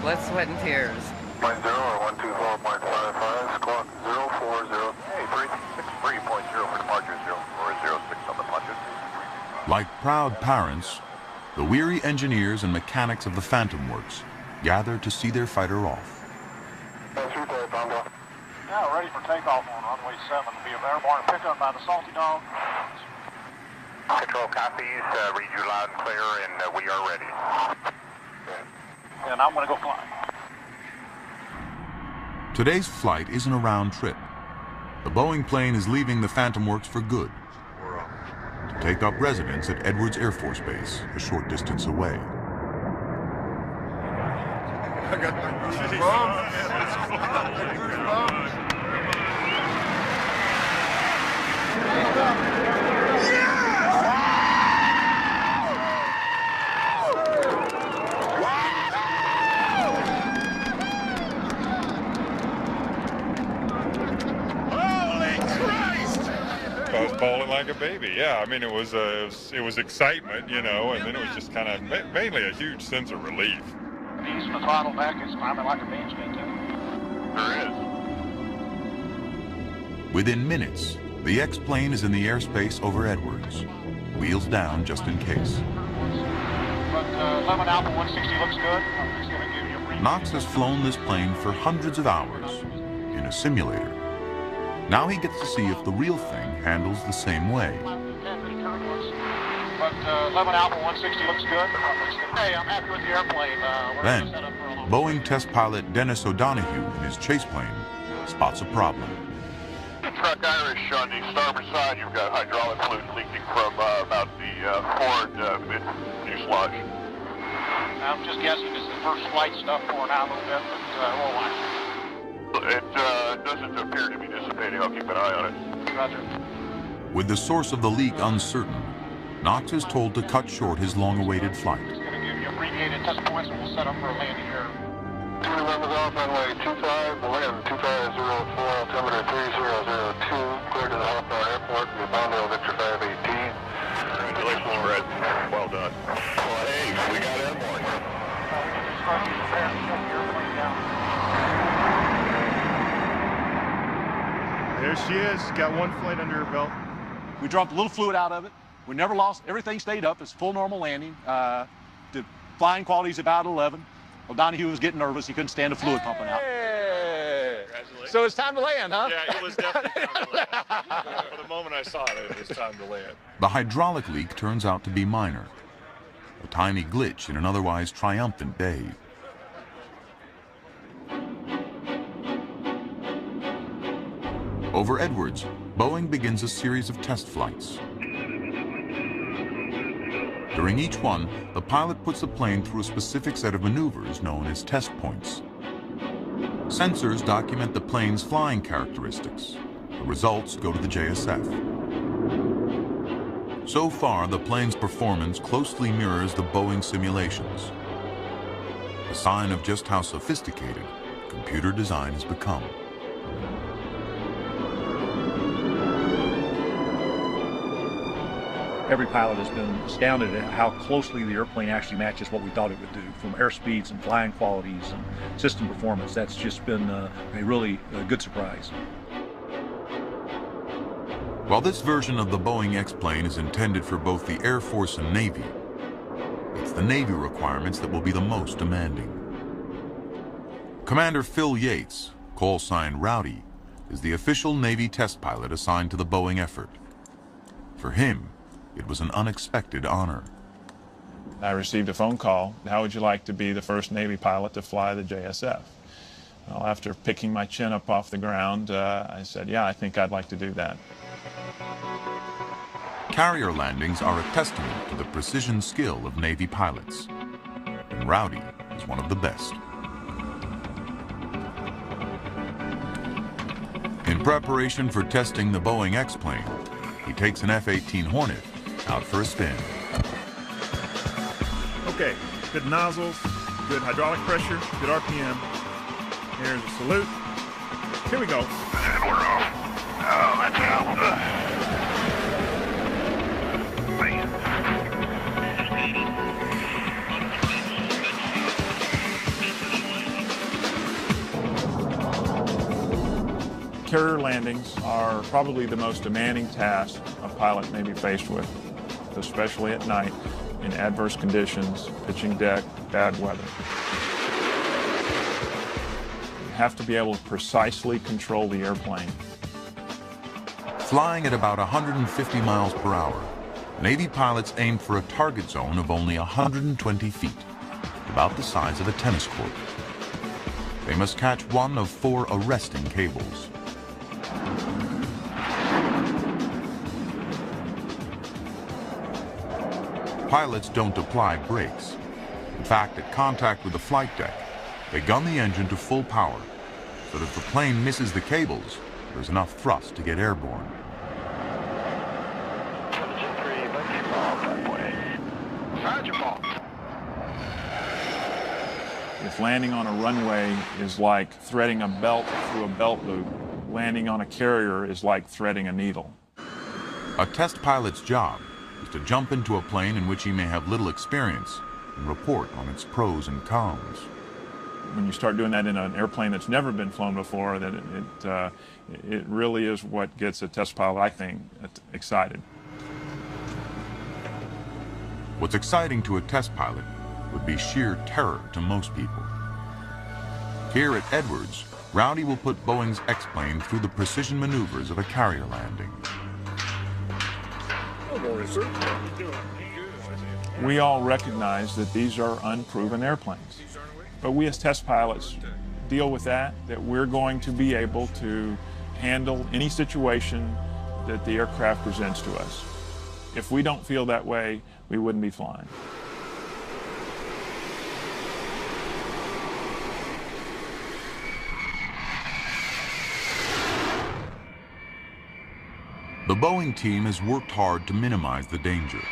Blood, sweat, and tears. Point 0 or 124.55, squawk 040, 363.0 for departure, 0406 on the punches. Like proud parents, the weary engineers and mechanics of the Phantom Works gather to see their fighter off. Now ready for takeoff on runway 7 to be airborne pickup by the Salty Dog. Control copies, read you loud and clear, and we are ready. And I'm going to go fly. Today's flight isn't a round trip. The Boeing plane is leaving the Phantom Works for good to take up residence at Edwards Air Force Base, a short distance away. I got I was bawling like a baby. Yeah, I mean, it was excitement, you know, and then it was just kind of mainly a huge sense of relief. Easing the throttle back, it's climbing like a bean's been There is. Within minutes, the X-plane is in the airspace over Edwards, wheels down just in case. But 11 Alpha 160 looks good. I'm just going to give you a brief. Knox has flown this plane for hundreds of hours in a simulator. Now he gets to see if the real thing handles the same way. But 11 Alpha 160 looks good. Hey, I'm happy with the airplane. Then, Boeing test pilot Dennis O'Donohue in his chase plane spots a problem. Truck Irish, on the starboard side, you've got hydraulic fluid leaking from about the forward mid-fuselage. I'm just guessing this is the first flight stuff pouring out a little bit, but we'll watch. It doesn't appear to be dissipating. I'll keep an eye on it. Roger. With the source of the leak uncertain, Knox is told to cut short his long-awaited flight. Just going to give you abbreviated test points, and we'll set up for a landing here. 2 numbers off, runway 25, wind 2504, altimeter 3002, clear to the Hawthorne Airport, the Palmdale Victor 518. Congratulations, Fred. Well done. Well, hey, we got airborne. There she is. Got one flight under her belt. We dropped a little fluid out of it. We never lost, everything stayed up. It's full normal landing. The flying quality's about 11. O'Donohue was getting nervous. He couldn't stand the fluid pumping out. Congratulations. So it's time to land, huh? Yeah, it was definitely time to land. For the moment I saw it, it was time to land. The hydraulic leak turns out to be minor, a tiny glitch in an otherwise triumphant day. Over Edwards, Boeing begins a series of test flights. During each one, the pilot puts the plane through a specific set of maneuvers known as test points. Sensors document the plane's flying characteristics. The results go to the JSF. So far, the plane's performance closely mirrors the Boeing simulations, a sign of just how sophisticated computer design has become. Every pilot has been astounded at how closely the airplane actually matches what we thought it would do, from air speeds and flying qualities and system performance. That's just been a really good surprise. While this version of the Boeing X-plane is intended for both the Air Force and Navy, it's the Navy requirements that will be the most demanding. Commander Phil Yates, call sign Rowdy, is the official Navy test pilot assigned to the Boeing effort. For him, it was an unexpected honor. I received a phone call. How would you like to be the first Navy pilot to fly the JSF? Well, after picking my chin up off the ground, I said, yeah, I think I'd like to do that. Carrier landings are a testament to the precision skill of Navy pilots, and Rowdy is one of the best. In preparation for testing the Boeing X-plane, he takes an F-18 Hornet out for a spin. Okay, good nozzles, good hydraulic pressure, good RPM. Here's a salute. Here we go. And we're off. Oh, that's out. Carrier landings are probably the most demanding task a pilot may be faced with, especially at night in adverse conditions, pitching deck, bad weather. You have to be able to precisely control the airplane. Flying at about 150 miles per hour, Navy pilots aim for a target zone of only 120 feet, about the size of a tennis court. They must catch one of 4 arresting cables. Pilots don't apply brakes. In fact, at contact with the flight deck, they gun the engine to full power, so that if the plane misses the cables, there's enough thrust to get airborne. If landing on a runway is like threading a belt through a belt loop, landing on a carrier is like threading a needle. A test pilot's job is to jump into a plane in which he may have little experience and report on its pros and cons. When you start doing that in an airplane that's never been flown before, that it really is what gets a test pilot, I think, excited. What's exciting to a test pilot would be sheer terror to most people. Here at Edwards, Rowdy will put Boeing's X-plane through the precision maneuvers of a carrier landing. Good morning, sir. We all recognize that these are unproven airplanes, but we as test pilots deal with that we're going to be able to handle any situation that the aircraft presents to us. If we don't feel that way, we wouldn't be flying. The Boeing team has worked hard to minimize the danger.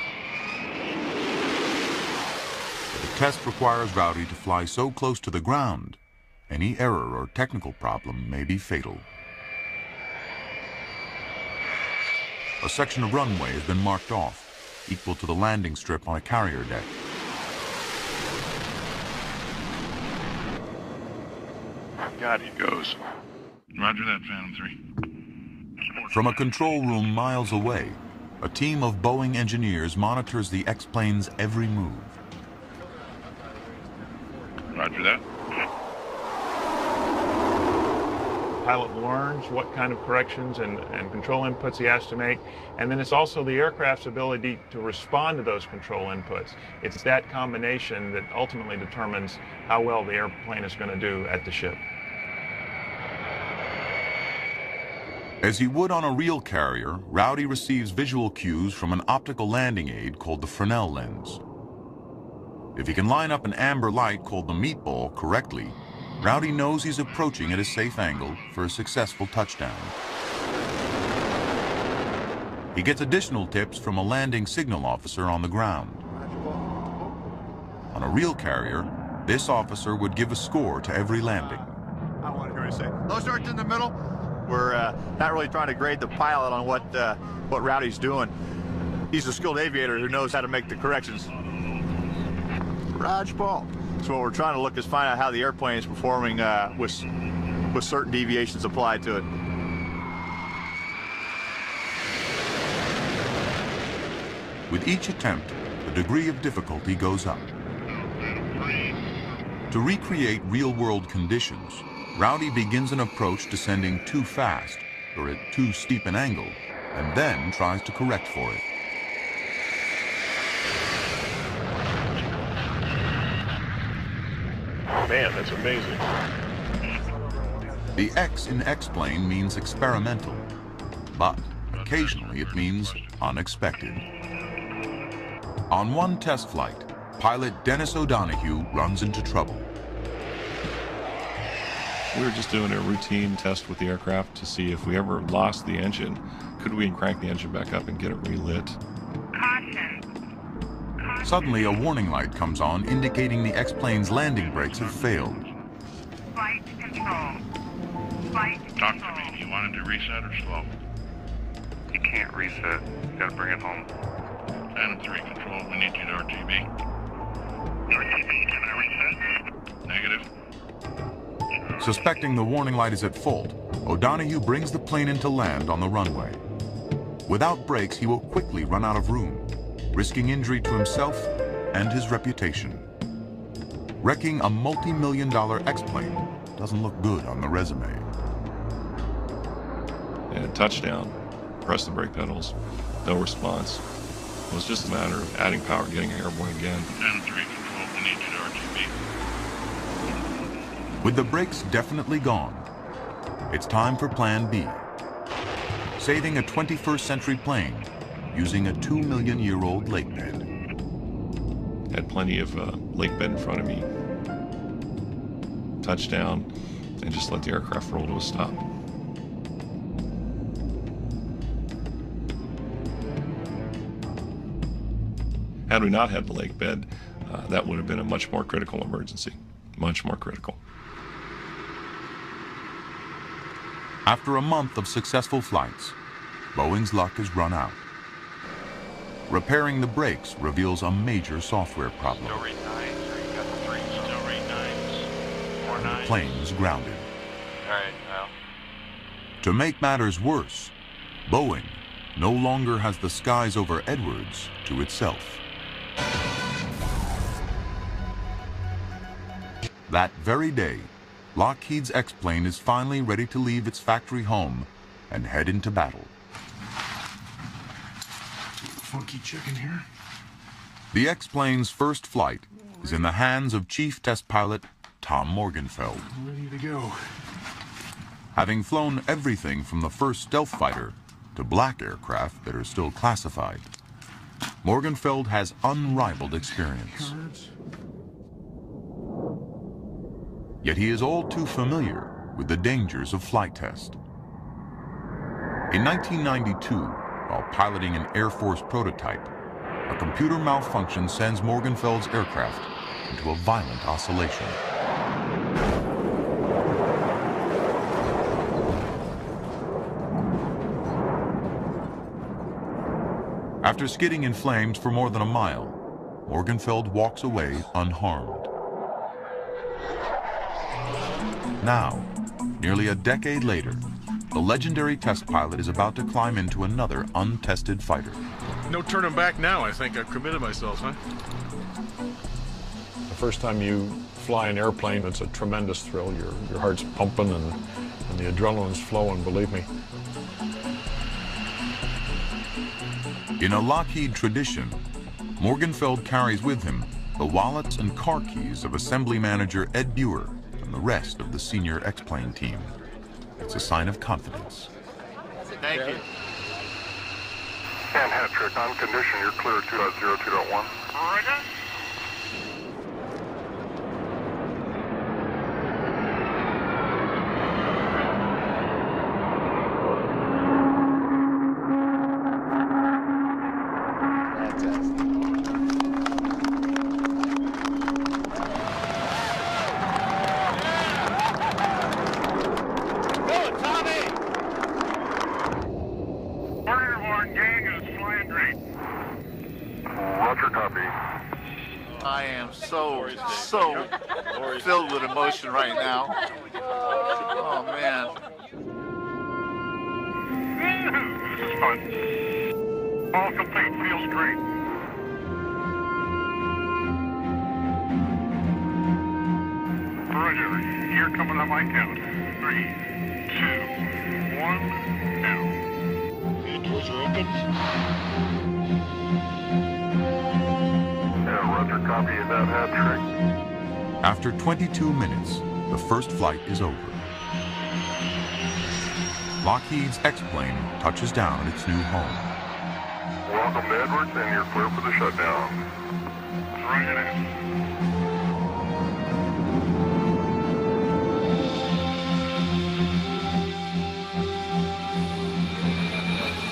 But the test requires Rowdy to fly so close to the ground, any error or technical problem may be fatal. A section of runway has been marked off, equal to the landing strip on a carrier deck. God, he goes. Roger that, Phantom 3. From a control room miles away, a team of Boeing engineers monitors the X-plane's every move. Roger that. Pilot learns what kind of corrections and control inputs he has to make, and then it's also the aircraft's ability to respond to those control inputs. It's that combination that ultimately determines how well the airplane is going to do at the ship. As he would on a real carrier, Rowdy receives visual cues from an optical landing aid called the Fresnel lens. If he can line up an amber light called the meatball correctly, Rowdy knows he's approaching at a safe angle for a successful touchdown. He gets additional tips from a landing signal officer on the ground. On a real carrier, this officer would give a score to every landing. I don't want to hear you say, low starts in the middle. We're not really trying to grade the pilot on what Rowdy's doing. He's a skilled aviator who knows how to make the corrections. Raj Paul. So what we're trying to look is find out how the airplane is performing with certain deviations applied to it. With each attempt, the degree of difficulty goes up. To recreate real-world conditions, Rowdy begins an approach descending too fast or at too steep an angle, and then tries to correct for it. Man, that's amazing. The X in X-plane means experimental, but occasionally it means unexpected. On one test flight, pilot Dennis O'Donoghue runs into trouble. We were just doing a routine test with the aircraft to see if we ever lost the engine, could we crank the engine back up and get it relit? Suddenly, a warning light comes on indicating the X-plane's landing brakes have failed. Flight control. Flight control. Talk to me. Do you want it to reset or slow? You can't reset. You gotta bring it home. Phantom 3 control, we need you to RTB. RTB, can I reset? Negative. Suspecting the warning light is at fault, O'Donoghue brings the plane into land on the runway. Without brakes, he will quickly run out of room, risking injury to himself and his reputation. Wrecking a multi-million-dollar X-plane doesn't look good on the resume. And touchdown. Press the brake pedals. No response. It was just a matter of adding power, getting airborne again. 10-3 control, we need you to RGB. With the brakes definitely gone, it's time for Plan B. Saving a 21st century plane using a 2 million year old lake bed. Had plenty of lake bed in front of me. Touchdown, and just let the aircraft roll to a stop. Had we not had the lake bed, that would have been a much more critical emergency. Much more critical. After a month of successful flights, Boeing's luck has run out. Repairing the brakes reveals a major software problem. Still read 9, sir. You got the 3. Still read 9s. 4 9s. The plane is grounded. All right, well. To make matters worse, Boeing no longer has the skies over Edwards to itself. That very day, Lockheed's X-plane is finally ready to leave its factory home and head into battle. Funky chicken here. The X-plane's first flight is in the hands of Chief Test Pilot Tom Morgenfeld. Ready to go. Having flown everything from the first stealth fighter to black aircraft that are still classified, Morgenfeld has unrivaled experience. Yet he is all too familiar with the dangers of flight test. In 1992, while piloting an Air Force prototype, a computer malfunction sends Morgenfeld's aircraft into a violent oscillation. After skidding in flames for more than a mile, Morgenfeld walks away unharmed. Now, nearly a decade later, the legendary test pilot is about to climb into another untested fighter. No turning back now. I think I've committed myself, huh? The first time you fly an airplane, it's a tremendous thrill. Your heart's pumping and the adrenaline's flowing, believe me. In a Lockheed tradition, Morgenfeld carries with him the wallets and car keys of assembly manager Ed Buer and the rest of the senior X-plane team. It's a sign of confidence. Thank you. And hat trick on condition, you're clear 2.02.1. Roger. I am so filled with emotion right now. Oh, man. This is fun. All complete, feels great. Roger, you're coming on my count. 3, 2, 1, now. And doors are open. Roger, copy that hat trick. After 22 minutes, the first flight is over. Lockheed's X-plane touches down at its new home. Welcome to Edwards, and you're clear for the shutdown. Roger that.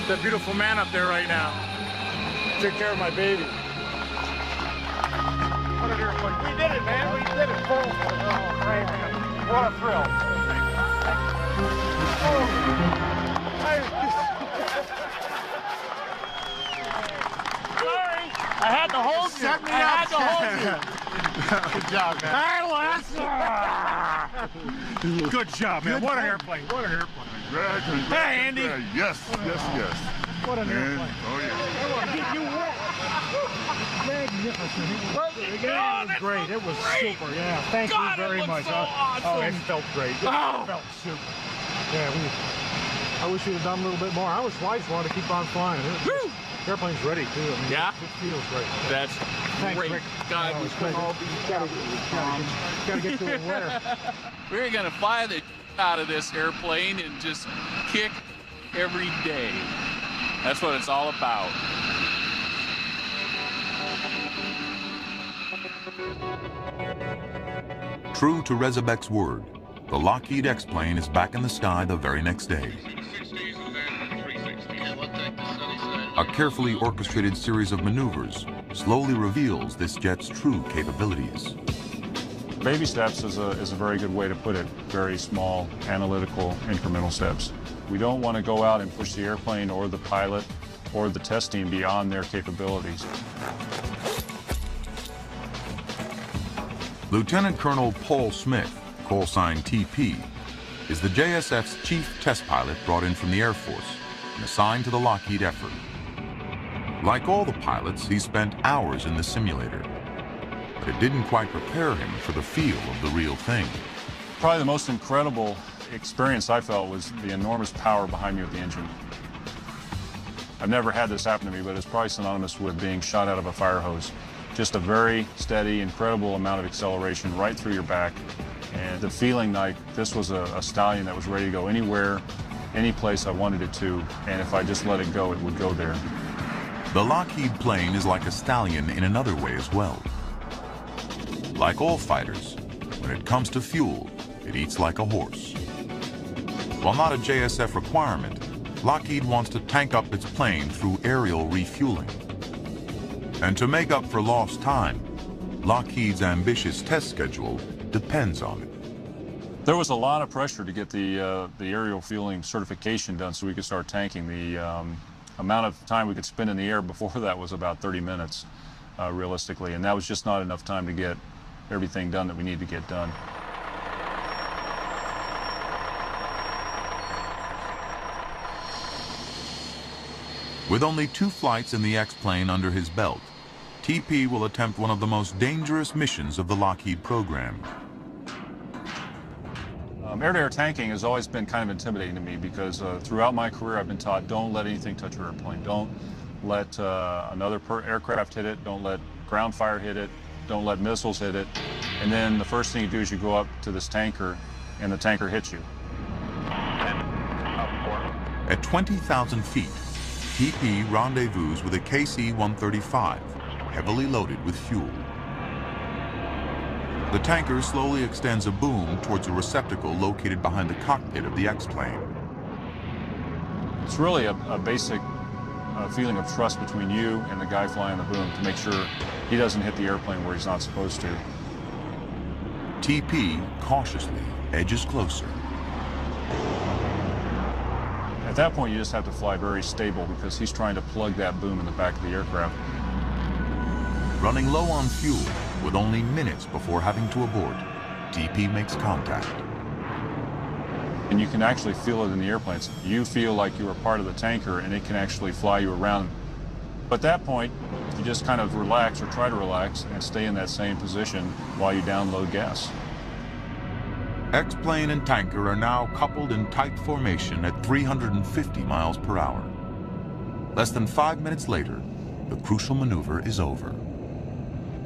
That beautiful man up there right now. Take care of my baby. We did it, man. We did it. Oh, great, man. What a thrill. Sorry. I had to hold you. I had to hold you. Good job, man. Good job, man. What an airplane. What an airplane. Hey, Andy. Yes, yes, yes. What an airplane. Oh, yeah. You won. Magnificent. It was great. It was super. Yeah, thank you very much. So awesome. Oh, it felt great. It felt super. Yeah, I wish you'd have done a little bit more. I just wanted to keep on flying. Airplane's ready, too. I mean, Yeah? It feels great. That's Thanks, great. Rick. God, Oh, we it's couldn't great. all be Gotta get to the winner. We're going to fly the out of this airplane and just kick every day. That's what it's all about. True to Rezebek's word, the Lockheed X-plane is back in the sky the very next day. A carefully orchestrated series of maneuvers slowly reveals this jet's true capabilities. Baby steps is a very good way to put it. Very small, analytical, incremental steps. We don't want to go out and push the airplane or the pilot or the test team beyond their capabilities. Lieutenant Colonel Paul Smith, call sign TP, is the JSF's chief test pilot brought in from the Air Force and assigned to the Lockheed effort. Like all the pilots, he spent hours in the simulator, but it didn't quite prepare him for the feel of the real thing. Probably the most incredible experience I felt was the enormous power behind me with the engine. I've never had this happen to me, but it's probably synonymous with being shot out of a fire hose. Just a very steady, incredible amount of acceleration right through your back, and the feeling like this was a stallion that was ready to go anywhere, any place I wanted it to, and if I just let it go, it would go there. The Lockheed plane is like a stallion in another way as well. Like all fighters, when it comes to fuel, it eats like a horse. While not a JSF requirement, Lockheed wants to tank up its plane through aerial refueling. And to make up for lost time, Lockheed's ambitious test schedule depends on it. There was a lot of pressure to get the aerial fueling certification done so we could start tanking. The amount of time we could spend in the air before that was about 30 minutes, realistically, and that was just not enough time to get everything done that we need to get done. With only 2 flights in the X-plane under his belt, TP will attempt one of the most dangerous missions of the Lockheed program. Air-to-air tanking has always been kind of intimidating to me because throughout my career I've been taught don't let anything touch your airplane. Don't let another aircraft hit it. Don't let ground fire hit it. Don't let missiles hit it. And then the first thing you do is you go up to this tanker and the tanker hits you. At 20,000 feet, TP rendezvous with a KC-135, heavily loaded with fuel. The tanker slowly extends a boom towards a receptacle located behind the cockpit of the X-plane. It's really a basic feeling of trust between you and the guy flying the boom to make sure he doesn't hit the airplane where he's not supposed to. TP cautiously edges closer. At that point, you just have to fly very stable because he's trying to plug that boom in the back of the aircraft. Running low on fuel, with only minutes before having to abort, TP makes contact. And you can actually feel it in the airplanes. You feel like you are part of the tanker and it can actually fly you around. But at that point, you just kind of relax or try to relax and stay in that same position while you download gas. X-plane and tanker are now coupled in tight formation at 350 miles per hour. Less than 5 minutes later, the crucial maneuver is over.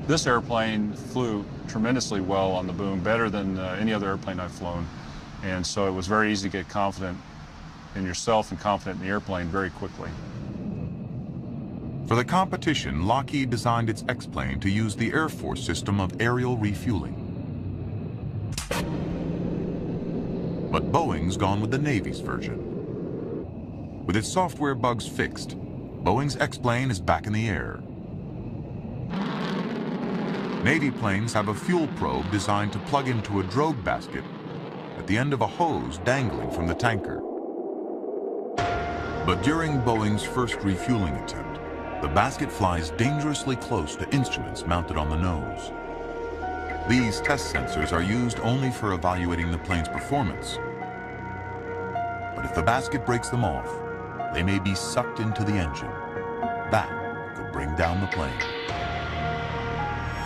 This airplane flew tremendously well on the boom, better than any other airplane I've flown. And so it was very easy to get confident in yourself and confident in the airplane very quickly. For the competition, Lockheed designed its X-plane to use the Air Force system of aerial refueling. But Boeing's gone with the Navy's version. With its software bugs fixed, Boeing's X-plane is back in the air. Navy planes have a fuel probe designed to plug into a drogue basket at the end of a hose dangling from the tanker. But during Boeing's first refueling attempt, the basket flies dangerously close to instruments mounted on the nose. These test sensors are used only for evaluating the plane's performance. But if the basket breaks them off, they may be sucked into the engine. That could bring down the plane.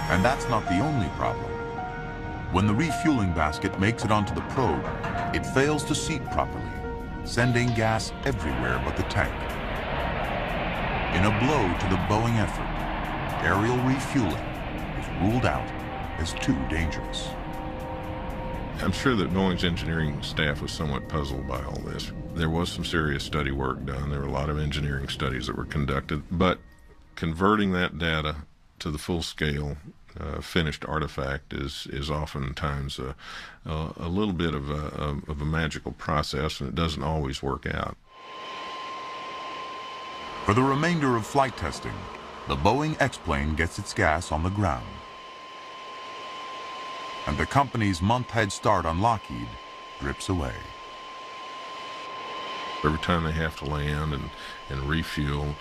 And that's not the only problem. When the refueling basket makes it onto the probe, it fails to seat properly, sending gas everywhere but the tank. In a blow to the Boeing effort, aerial refueling is ruled out as too dangerous. I'm sure that Boeing's engineering staff was somewhat puzzled by all this. There was some serious study work done. There were a lot of engineering studies that were conducted, but converting that data to the full-scale finished artifact is oftentimes a little bit of a magical process, and it doesn't always work out. For the remainder of flight testing, the Boeing X-plane gets its gas on the ground. And the company's month head start on Lockheed drips away. Every time they have to land and refuel,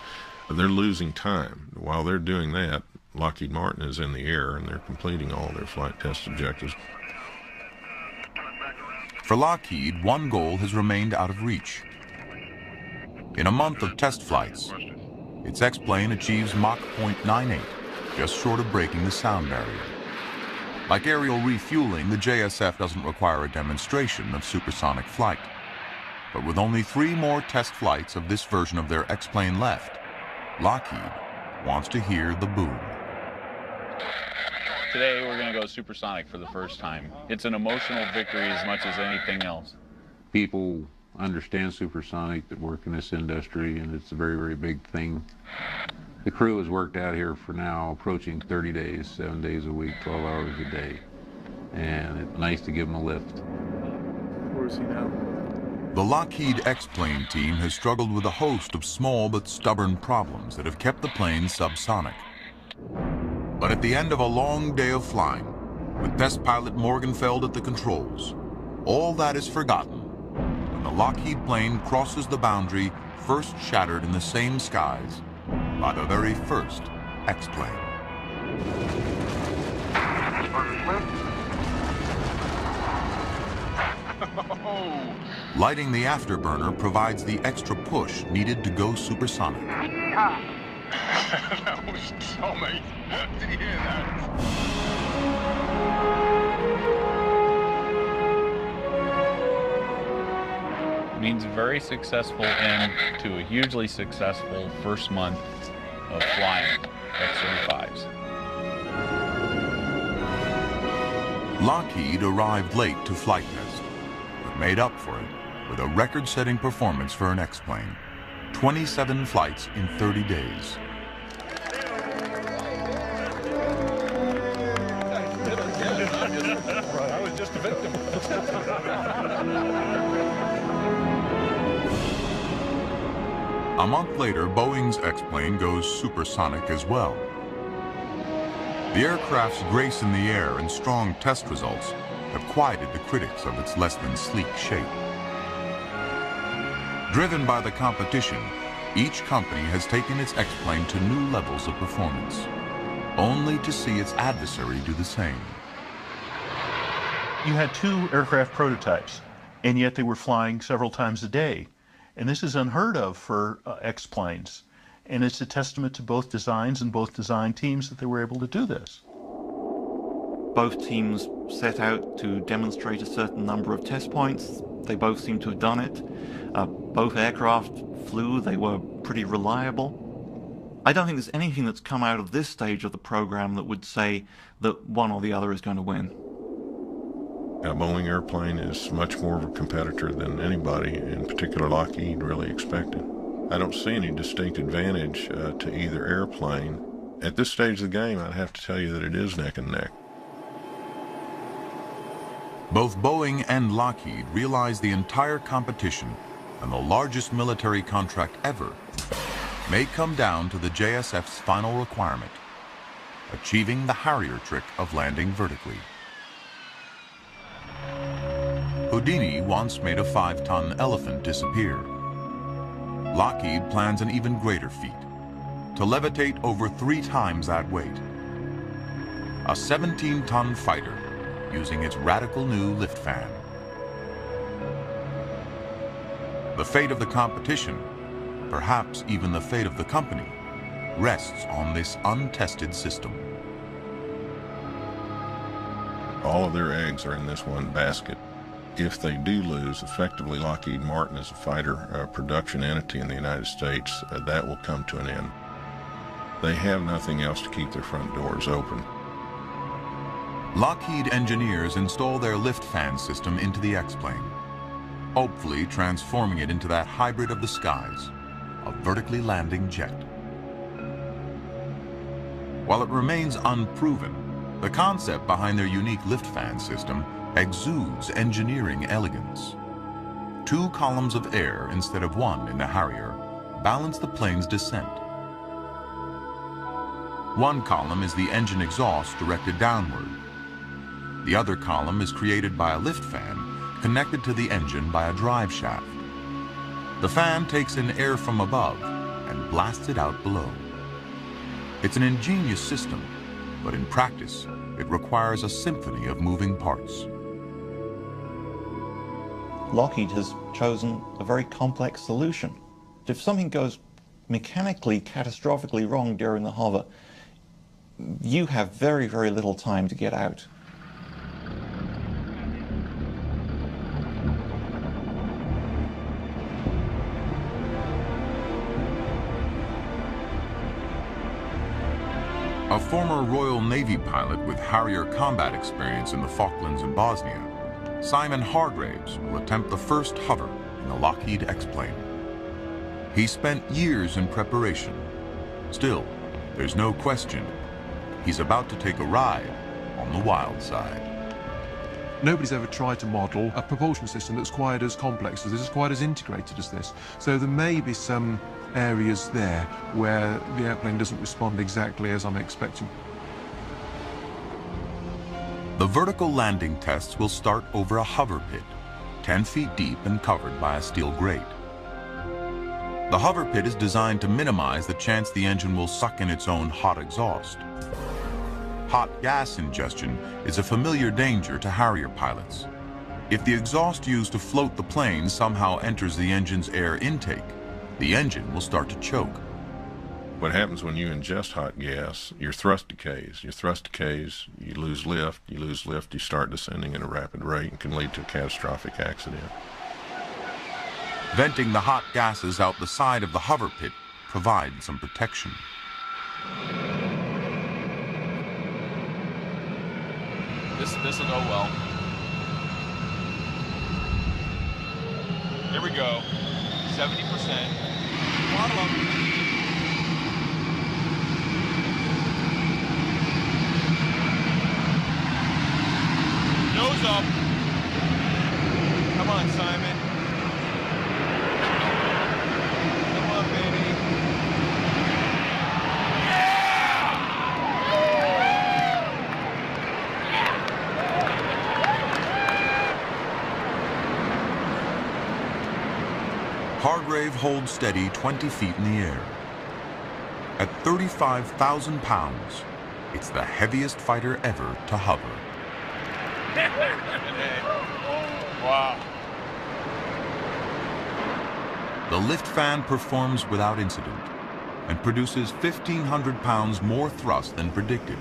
they're losing time. While they're doing that, Lockheed Martin is in the air and they're completing all their flight test objectives. For Lockheed, one goal has remained out of reach. In a month of test flights, its X-plane achieves Mach 0.98, just short of breaking the sound barrier. Like aerial refueling, the JSF doesn't require a demonstration of supersonic flight. But with only 3 more test flights of this version of their X-plane left, Lockheed wants to hear the boom. Today we're going to go supersonic for the first time. It's an emotional victory as much as anything else. People understand supersonic that work in this industry, and it's a very, very big thing. The crew has worked out here for now approaching 30 days, 7 days a week, 12 hours a day. And it's nice to give them a lift. Where is he now? The Lockheed X-plane team has struggled with a host of small but stubborn problems that have kept the plane subsonic. But at the end of a long day of flying, with test pilot Morgenfeld at the controls, all that is forgotten when the Lockheed plane crosses the boundary first shattered in the same skies by the very first X-plane. Lighting the afterburner provides the extra push needed to go supersonic. That was so amazing. Did you hear that? It means a very successful end to a hugely successful first month of flying F-35s. Lockheed arrived late to flight test, but made up for it with a record-setting performance for an X-plane. 27 flights in 30 days. I was just a victim. A month later, Boeing's X-plane goes supersonic as well. The aircraft's grace in the air and strong test results have quieted the critics of its less than sleek shape. Driven by the competition, each company has taken its X-plane to new levels of performance, only to see its adversary do the same. You had 2 aircraft prototypes, and yet they were flying several times a day. And this is unheard of for X-planes. And it's a testament to both designs and both design teams that they were able to do this. Both teams set out to demonstrate a certain number of test points. They both seem to have done it. Both aircraft flew. They were pretty reliable. I don't think there's anything that's come out of this stage of the program that would say that one or the other is going to win. A Boeing airplane is much more of a competitor than anybody, in particular Lockheed, really expected. I don't see any distinct advantage to either airplane. At this stage of the game, I'd have to tell you that it is neck and neck. Both Boeing and Lockheed realize the entire competition and the largest military contract ever may come down to the JSF's final requirement, achieving the Harrier trick of landing vertically. Houdini once made a 5-ton elephant disappear. Lockheed plans an even greater feat, to levitate over 3 times that weight. A 17-ton fighter using its radical new lift fan. The fate of the competition, perhaps even the fate of the company, rests on this untested system. All of their eggs are in this one basket. if they do lose, effectively Lockheed Martin is a fighter production entity in the United States. That will come to an end. They have nothing else to keep their front doors open. Lockheed engineers install their lift fan system into the X-plane, hopefully transforming it into that hybrid of the skies, a vertically landing jet. While it remains unproven, the concept behind their unique lift fan system exudes engineering elegance. 2 columns of air instead of 1 in the Harrier balance the plane's descent. 1 column is the engine exhaust directed downward. The other column is created by a lift fan connected to the engine by a drive shaft. The fan takes in air from above and blasts it out below. It's an ingenious system, but in practice, it requires a symphony of moving parts. Lockheed has chosen a very complex solution. If something goes mechanically, catastrophically wrong during the hover, you have very, very little time to get out. A former Royal Navy pilot with Harrier combat experience in the Falklands and Bosnia, Simon Hargraves will attempt the first hover in the Lockheed X-plane. He spent years in preparation. Still, there's no question, he's about to take a ride on the wild side. Nobody's ever tried to model a propulsion system that's quite as complex as this, quite as integrated as this. So there may be some areas there where the airplane doesn't respond exactly as I'm expecting. The vertical landing tests will start over a hover pit, 10 feet deep and covered by a steel grate. The hover pit is designed to minimize the chance the engine will suck in its own hot exhaust. Hot gas ingestion is a familiar danger to Harrier pilots. If the exhaust used to float the plane somehow enters the engine's air intake, the engine will start to choke. What happens when you ingest hot gas, your thrust decays. Your thrust decays, you lose lift. You lose lift, you start descending at a rapid rate and can lead to a catastrophic accident. Venting the hot gases out the side of the hover pit provides some protection. This will go well. Here we go. 70%. Throttle up. Nose up. Come on, Simon. Come on, baby. Hargrave holds steady 20 feet in the air. At 35,000 pounds, it's the heaviest fighter ever to hover. Wow. The lift fan performs without incident and produces 1,500 pounds more thrust than predicted.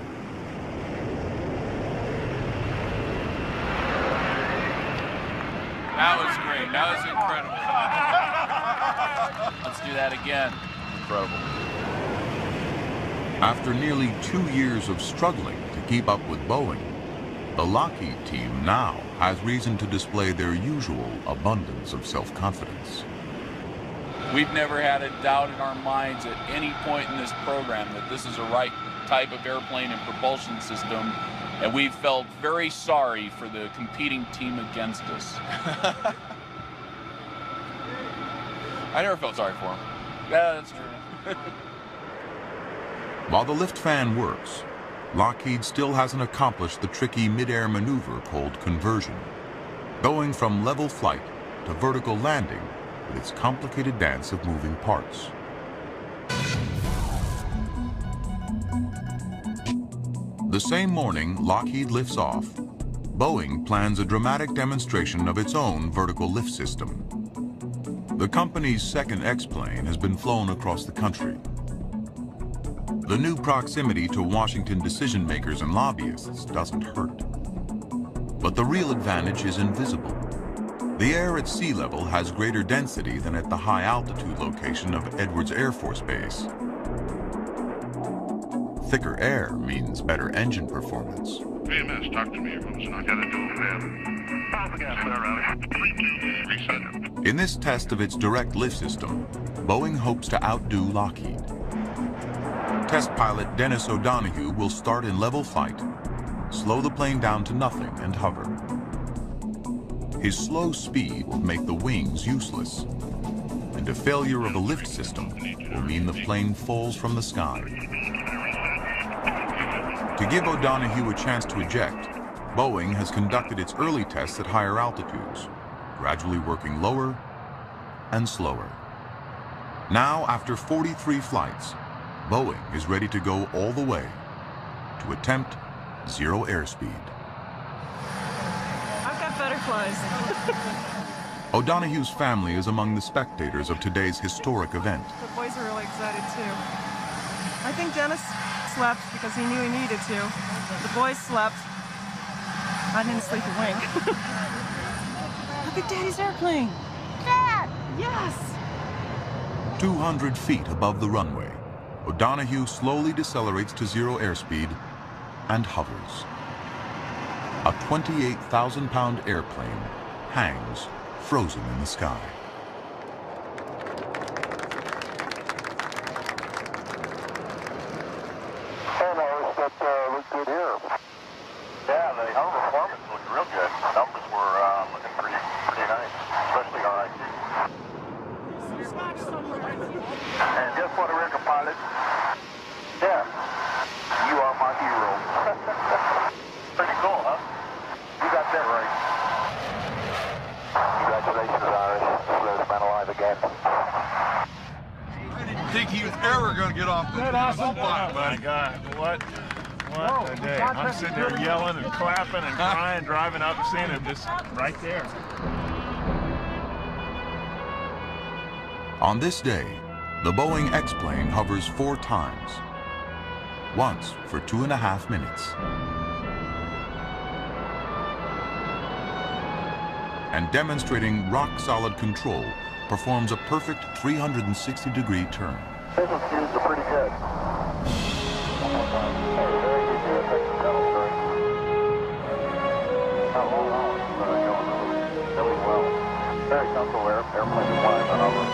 That was great. That was incredible. Let's do that again. Incredible. After nearly 2 years of struggling to keep up with Boeing, the Lockheed team now has reason to display their usual abundance of self-confidence. We've never had a doubt in our minds at any point in this program that this is the right type of airplane and propulsion system, and we've felt very sorry for the competing team against us. I never felt sorry for him. Yeah, that's true. While the lift fan works, Lockheed still hasn't accomplished the tricky mid-air maneuver called conversion, going from level flight to vertical landing with its complicated dance of moving parts. The same morning Lockheed lifts off, Boeing plans a dramatic demonstration of its own vertical lift system. The company's second X-plane has been flown across the country. The new proximity to Washington decision makers and lobbyists doesn't hurt. But the real advantage is invisible, The air at sea level has greater density than at the high altitude location of Edwards Air Force Base. Thicker air means better engine performance. VMS, talk to me. I gotta do it. In this test of its direct lift system, Boeing hopes to outdo Lockheed. Test pilot Dennis O'Donoghue will start in level flight, slow the plane down to nothing and hover. His slow speed will make the wings useless, and a failure of the lift system will mean the plane falls from the sky. To give O'Donoghue a chance to eject, Boeing has conducted its early tests at higher altitudes, gradually working lower and slower. Now, after 43 flights, Boeing is ready to go all the way to attempt zero airspeed. I've got butterflies. O'Donoghue's family is among the spectators of today's historic event. The boys are really excited too. I think Dennis slept because he knew he needed to. The boys slept. I didn't sleep a wink. Look at Daddy's airplane. Dad! Yes! 200 feet above the runway, O'Donoghue slowly decelerates to zero airspeed and hovers. A 28,000-pound airplane hangs frozen in the sky. Looked good here. Yeah, the hover performance looked real good. Numbers were looking pretty nice, especially RIT. And guess what, American pilot? Yeah, you are my hero. Pretty cool, huh? You got that right. Congratulations, Irish. Let's man alive again. I didn't think he was ever going to get off the Oh my God, what a day. I'm sitting there yelling and clapping and crying, driving up and seeing him just right there. On this day, the Boeing X-plane hovers 4 times, once for 2.5 minutes. And demonstrating rock-solid control, performs a perfect 360-degree turn. This is pretty good. Very comfortable airplane flying on over.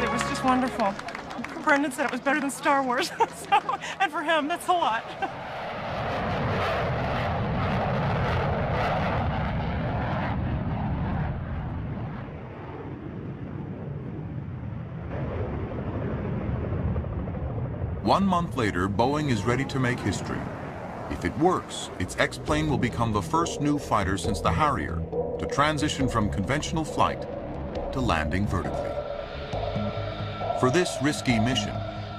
It was just wonderful. Brendan said it was better than Star Wars, and for him, that's a lot. One month later, Boeing is ready to make history. If it works, its X-plane will become the first new fighter since the Harrier to transition from conventional flight to landing vertically. For this risky mission,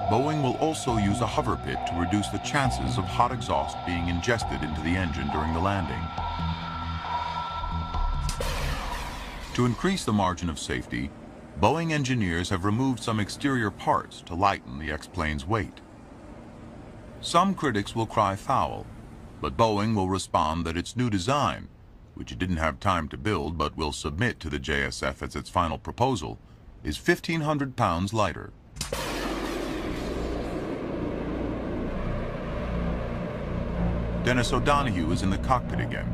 Boeing will also use a hover pit to reduce the chances of hot exhaust being ingested into the engine during the landing. To increase the margin of safety, Boeing engineers have removed some exterior parts to lighten the X-plane's weight. Some critics will cry foul, but Boeing will respond that its new design, which it didn't have time to build but will submit to the JSF as its final proposal, is 1,500 pounds lighter. Dennis O'Donoghue is in the cockpit again,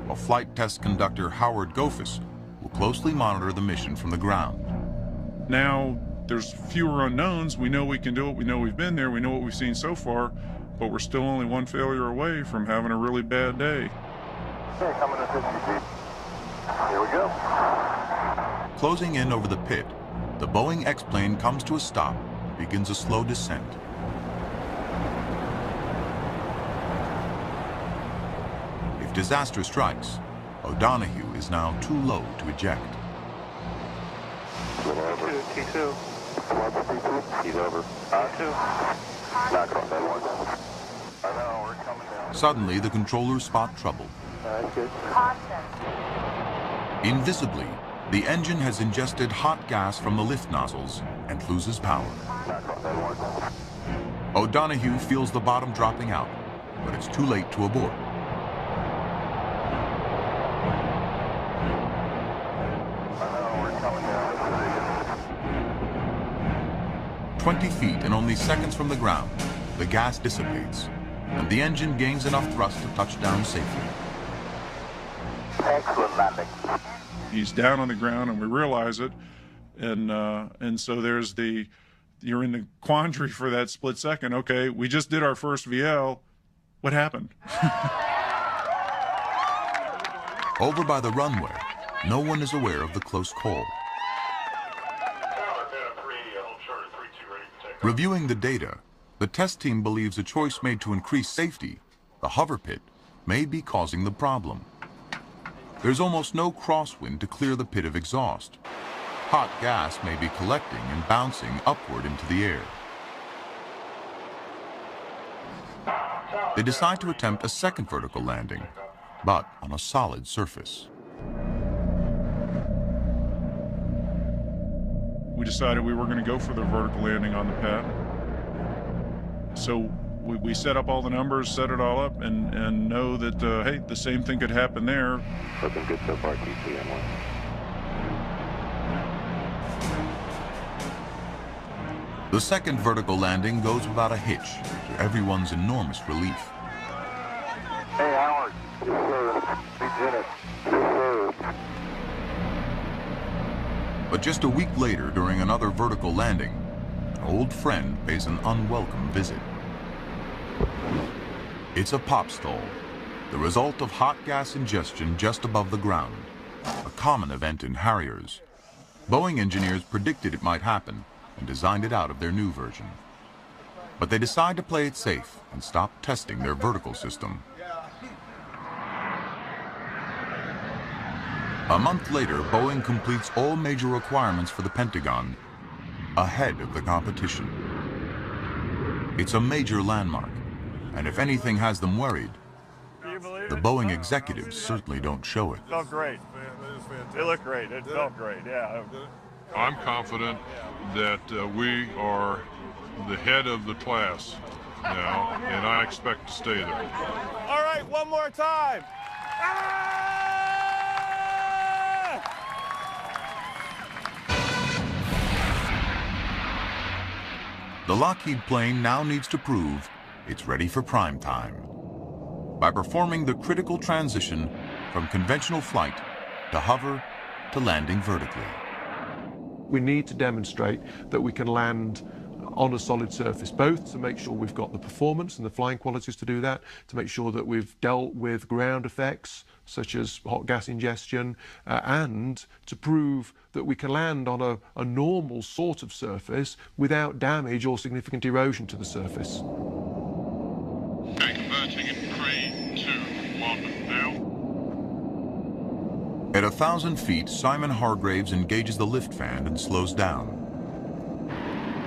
while flight test conductor Howard Gophus will closely monitor the mission from the ground. Now, there's fewer unknowns. We know we can do it. We know we've been there. We know what we've seen so far, but we're still only one failure away from having a really bad day. Okay, coming to 50 feet. Here we go. Closing in over the pit, the Boeing X-plane comes to a stop and begins a slow descent. If disaster strikes, O'Donoghue is now too low to eject. T2. He's over. T2. Not going that one. I know, we're coming down. Suddenly, the controllers spot trouble. That's good. Invisibly, the engine has ingested hot gas from the lift nozzles and loses power. O'Donoghue feels the bottom dropping out, but it's too late to abort. "20 feet and only seconds from the ground, the gas dissipates, and the engine gains enough thrust to touch down safely." Excellent landing. He's down on the ground, and we realize it, and so there's you're in the quandary for that split second. Okay, we just did our first VL. What happened? Over by the runway, no one is aware of the close call. Reviewing the data, the test team believes a choice made to increase safety, the hover pit, may be causing the problem. There's almost no crosswind to clear the pit of exhaust. Hot gas may be collecting and bouncing upward into the air. They decide to attempt a second vertical landing, but on a solid surface. We decided we were going to go for the vertical landing on the pad. So we set up all the numbers, set it all up, and know that, hey, the same thing could happen there. Looking good so far, TCM1. The second vertical landing goes without a hitch, to everyone's enormous relief. Hey, Howard. Yes, sir. We did it. Yes, sir. But just a week later, during another vertical landing, an old friend pays an unwelcome visit. It's a pop stall, the result of hot gas ingestion just above the ground, a common event in Harriers. Boeing engineers predicted it might happen and designed it out of their new version. But they decide to play it safe and stop testing their vertical system. A month later, Boeing completes all major requirements for the Pentagon, ahead of the competition. It's a major landmark, and if anything has them worried, the Boeing executives certainly don't show it. It felt great. It looked great. It felt great, yeah. I'm confident that we are the head of the class now, and I expect to stay there. All right, one more time. The Lockheed plane now needs to prove it's ready for prime time by performing the critical transition from conventional flight to hover to landing vertically. We need to demonstrate that we can land on a solid surface, both to make sure we've got the performance and the flying qualities to do that, to make sure that we've dealt with ground effects such as hot gas ingestion, and to prove that we can land on a normal sort of surface without damage or significant erosion to the surface. Okay, converting in 3, 2, 1, now. At 1,000 feet, Simon Hargraves engages the lift fan and slows down.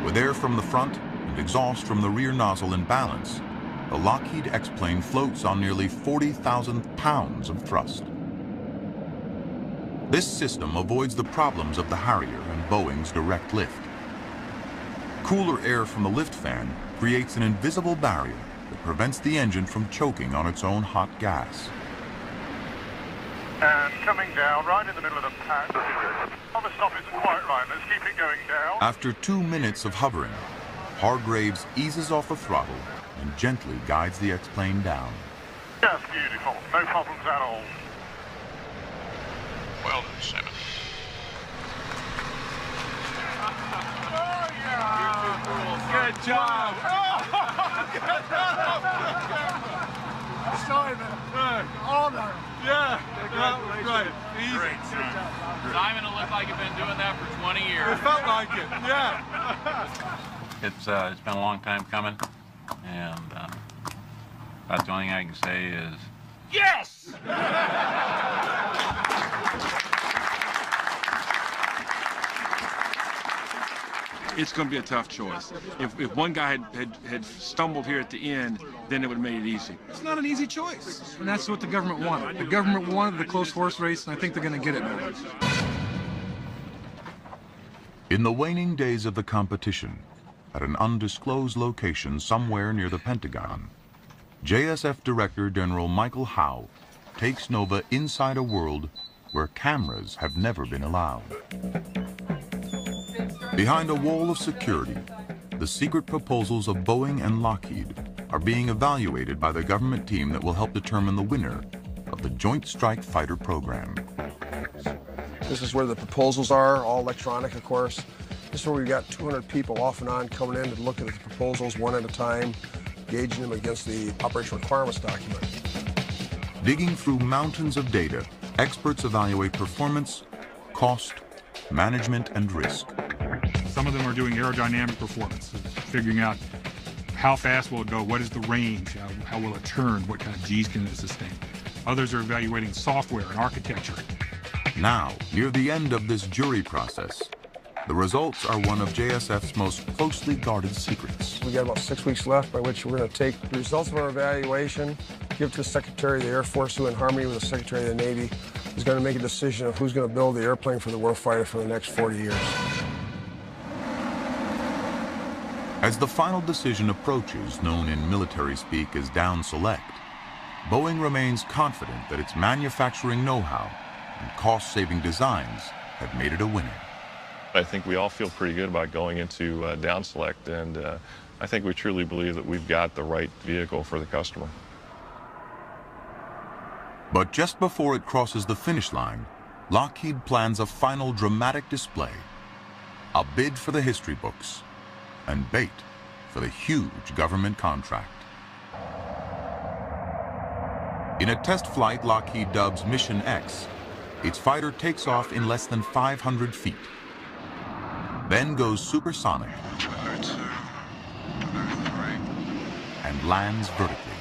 With air from the front and exhaust from the rear nozzle in balance, the Lockheed X-plane floats on nearly 40,000 pounds of thrust. This system avoids the problems of the Harrier and Boeing's direct lift. Cooler air from the lift fan creates an invisible barrier that prevents the engine from choking on its own hot gas. And coming down right in the middle of the pad. Oh, the stop isn't quite right. Let's keep it going down. After 2 minutes of hovering, Hargraves eases off the throttle and gently guides the X-plane down. Yes, beautiful. No problems at all. Well done, Simon. Good job. Simon, honor. Yeah, that was great. Easy. Great. Simon, it looked like you've been doing that for 20 years. It felt like it, yeah. It's been a long time coming, and that's the only thing I can say is yes! It's going to be a tough choice. If one guy had stumbled here at the end, then it would have made it easy. It's not an easy choice, and that's what the government wanted. The government wanted the close horse race, and I think they're going to get it now. In the waning days of the competition, at an undisclosed location somewhere near the Pentagon, JSF Director General Michael Howe takes Nova inside a world where cameras have never been allowed. Behind a wall of security, the secret proposals of Boeing and Lockheed are being evaluated by the government team that will help determine the winner of the Joint Strike Fighter program. This is where the proposals are, all electronic, of course. This is where we've got 200 people off and on coming in to look at the proposals one at a time, gauging them against the operational requirements document. Digging through mountains of data, experts evaluate performance, cost, management, and risk. Some of them are doing aerodynamic performance, figuring out how fast will it go, what is the range, how will it turn, what kind of G's can it sustain. Others are evaluating software and architecture. Now, near the end of this jury process, the results are one of JSF's most closely guarded secrets. We got about 6 weeks left by which we're going to take the results of our evaluation, give to the Secretary of the Air Force, who in harmony with the Secretary of the Navy is going to make a decision of who's going to build the airplane for the warfighter for the next 40 years. As the final decision approaches, known in military speak as down select, Boeing remains confident that its manufacturing know-how and cost-saving designs have made it a winner. I think we all feel pretty good about going into down select, and I think we truly believe that we've got the right vehicle for the customer. But just before it crosses the finish line, Lockheed plans a final dramatic display, a bid for the history books, and bait for the huge government contract. In a test flight Lockheed dubs Mission X, its fighter takes off in less than 500 feet, then goes supersonic and lands vertically.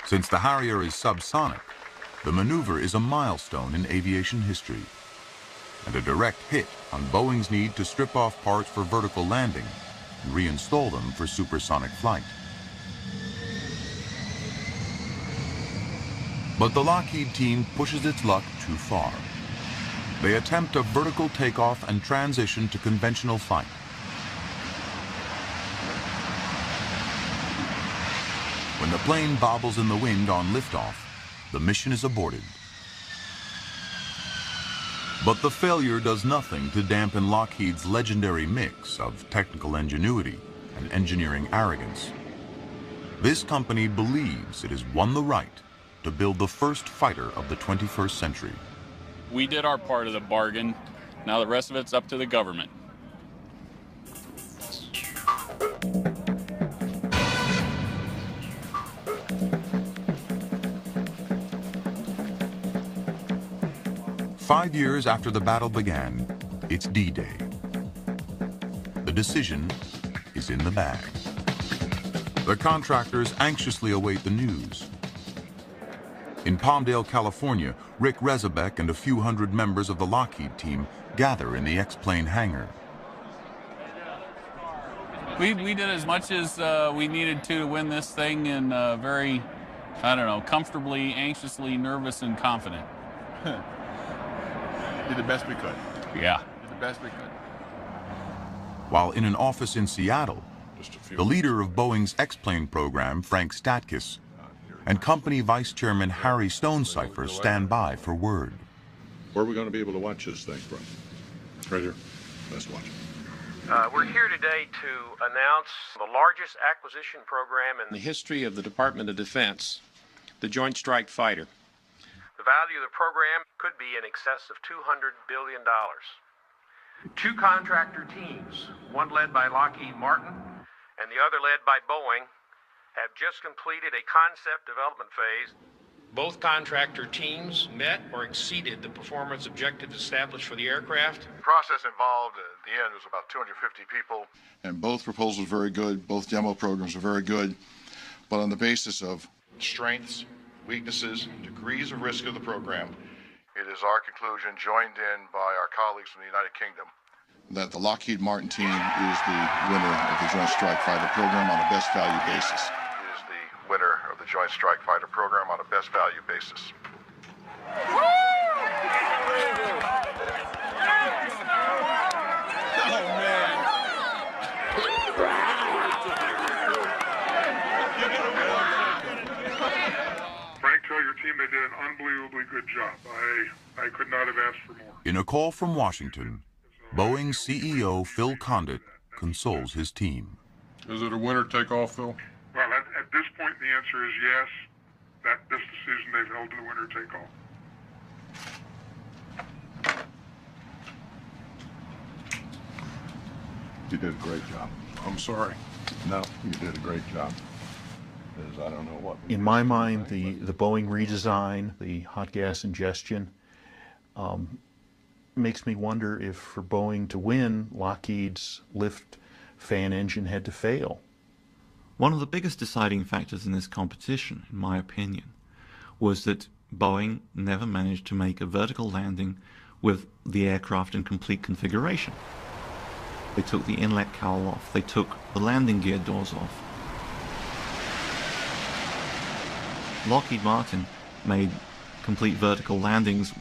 Since the Harrier is subsonic, the maneuver is a milestone in aviation history and a direct hit on Boeing's need to strip off parts for vertical landing and reinstall them for supersonic flight. But the Lockheed team pushes its luck too far. They attempt a vertical takeoff and transition to conventional flight. When the plane bobbles in the wind on liftoff, the mission is aborted. But the failure does nothing to dampen Lockheed's legendary mix of technical ingenuity and engineering arrogance. This company believes it has won the right to build the first fighter of the 21st century. We did our part of the bargain. Now the rest of it's up to the government. Five years after the battle began, it's D-Day. The decision is in the bag. The contractors anxiously await the news. In Palmdale, California, Rick Rezebek and a few hundred members of the Lockheed team gather in the X-plane hangar. We did as much as we needed to win this thing in very, I don't know, comfortably, anxiously, nervous, and confident. Did the best we could. Yeah. Did the best we could. While in an office in Seattle, the leader of Boeing's X-plane program, Frank Statkus, and company Vice Chairman Harry Stonecipher stand by for word. Where are we going to be able to watch this thing from? Right here. Let's watch it. We're here today to announce the largest acquisition program in the history of the Department of Defense, the Joint Strike Fighter. The value of the program could be in excess of $200 billion. Two contractor teams, one led by Lockheed Martin and the other led by Boeing, have just completed a concept development phase. Both contractor teams met or exceeded the performance objectives established for the aircraft. The process involved at the end was about 250 people. And both proposals are very good. Both demo programs are very good. But on the basis of Strengths, weaknesses, degrees of risk of the program, it is our conclusion, joined in by our colleagues from the United Kingdom, that the Lockheed Martin team is the winner of the Joint Strike Fighter program on a best value basis. Is the winner of the the Joint Strike Fighter program on a best value basis. Frank, tell your team they did an unbelievably good job. I could not have asked for more. In a call from Washington, Boeing CEO Phil Condit consoles his team. Is it a winner-take-all, Phil? Well, at this point, the answer is yes. This decision they've held to the winner-take-all. You did a great job. I'm sorry. No, you did a great job. I don't know what. In my mind, the Boeing redesign, the hot gas ingestion, makes me wonder if for Boeing to win, Lockheed's lift fan engine had to fail. One of the biggest deciding factors in this competition, in my opinion, was that Boeing never managed to make a vertical landing with the aircraft in complete configuration. They took the inlet cowl off, they took the landing gear doors off. Lockheed Martin made complete vertical landings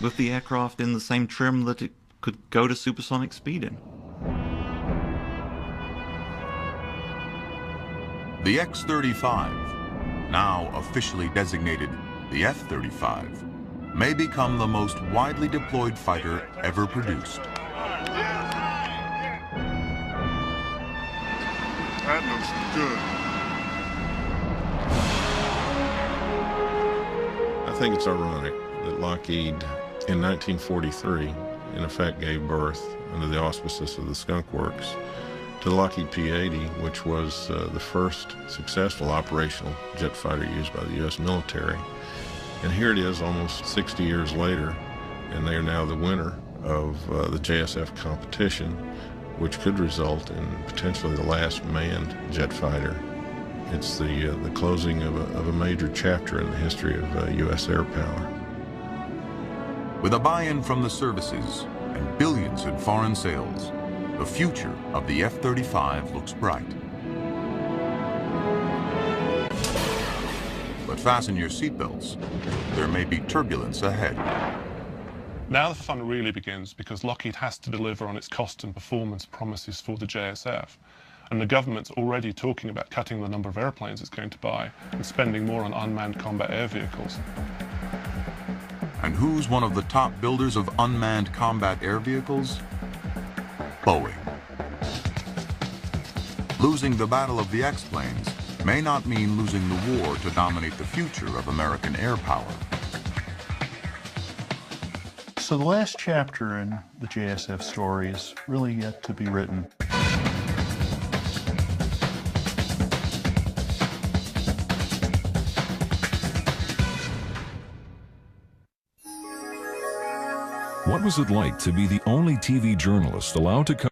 with the aircraft in the same trim that it could go to supersonic speed in. The X-35, now officially designated the F-35, may become the most widely deployed fighter ever produced. That looks good. I think it's ironic that Lockheed, in 1943, in effect gave birth, under the auspices of the Skunk Works, to the Lockheed P-80, which was the first successful operational jet fighter used by the U.S. military. And here it is almost 60 years later, and they are now the winner of the JSF competition, which could result in potentially the last manned jet fighter. It's the closing of a major chapter in the history of U.S. air power. With a buy-in from the services and billions in foreign sales, the future of the F-35 looks bright. But fasten your seatbelts. There may be turbulence ahead. Now the fun really begins, because Lockheed has to deliver on its cost and performance promises for the JSF. And the government's already talking about cutting the number of airplanes it's going to buy and spending more on unmanned combat air vehicles. And who's one of the top builders of unmanned combat air vehicles? Boeing. Losing the battle of the X-planes may not mean losing the war to dominate the future of American air power. So the last chapter in the JSF story is really yet to be written. What was it like to be the only TV journalist allowed to cover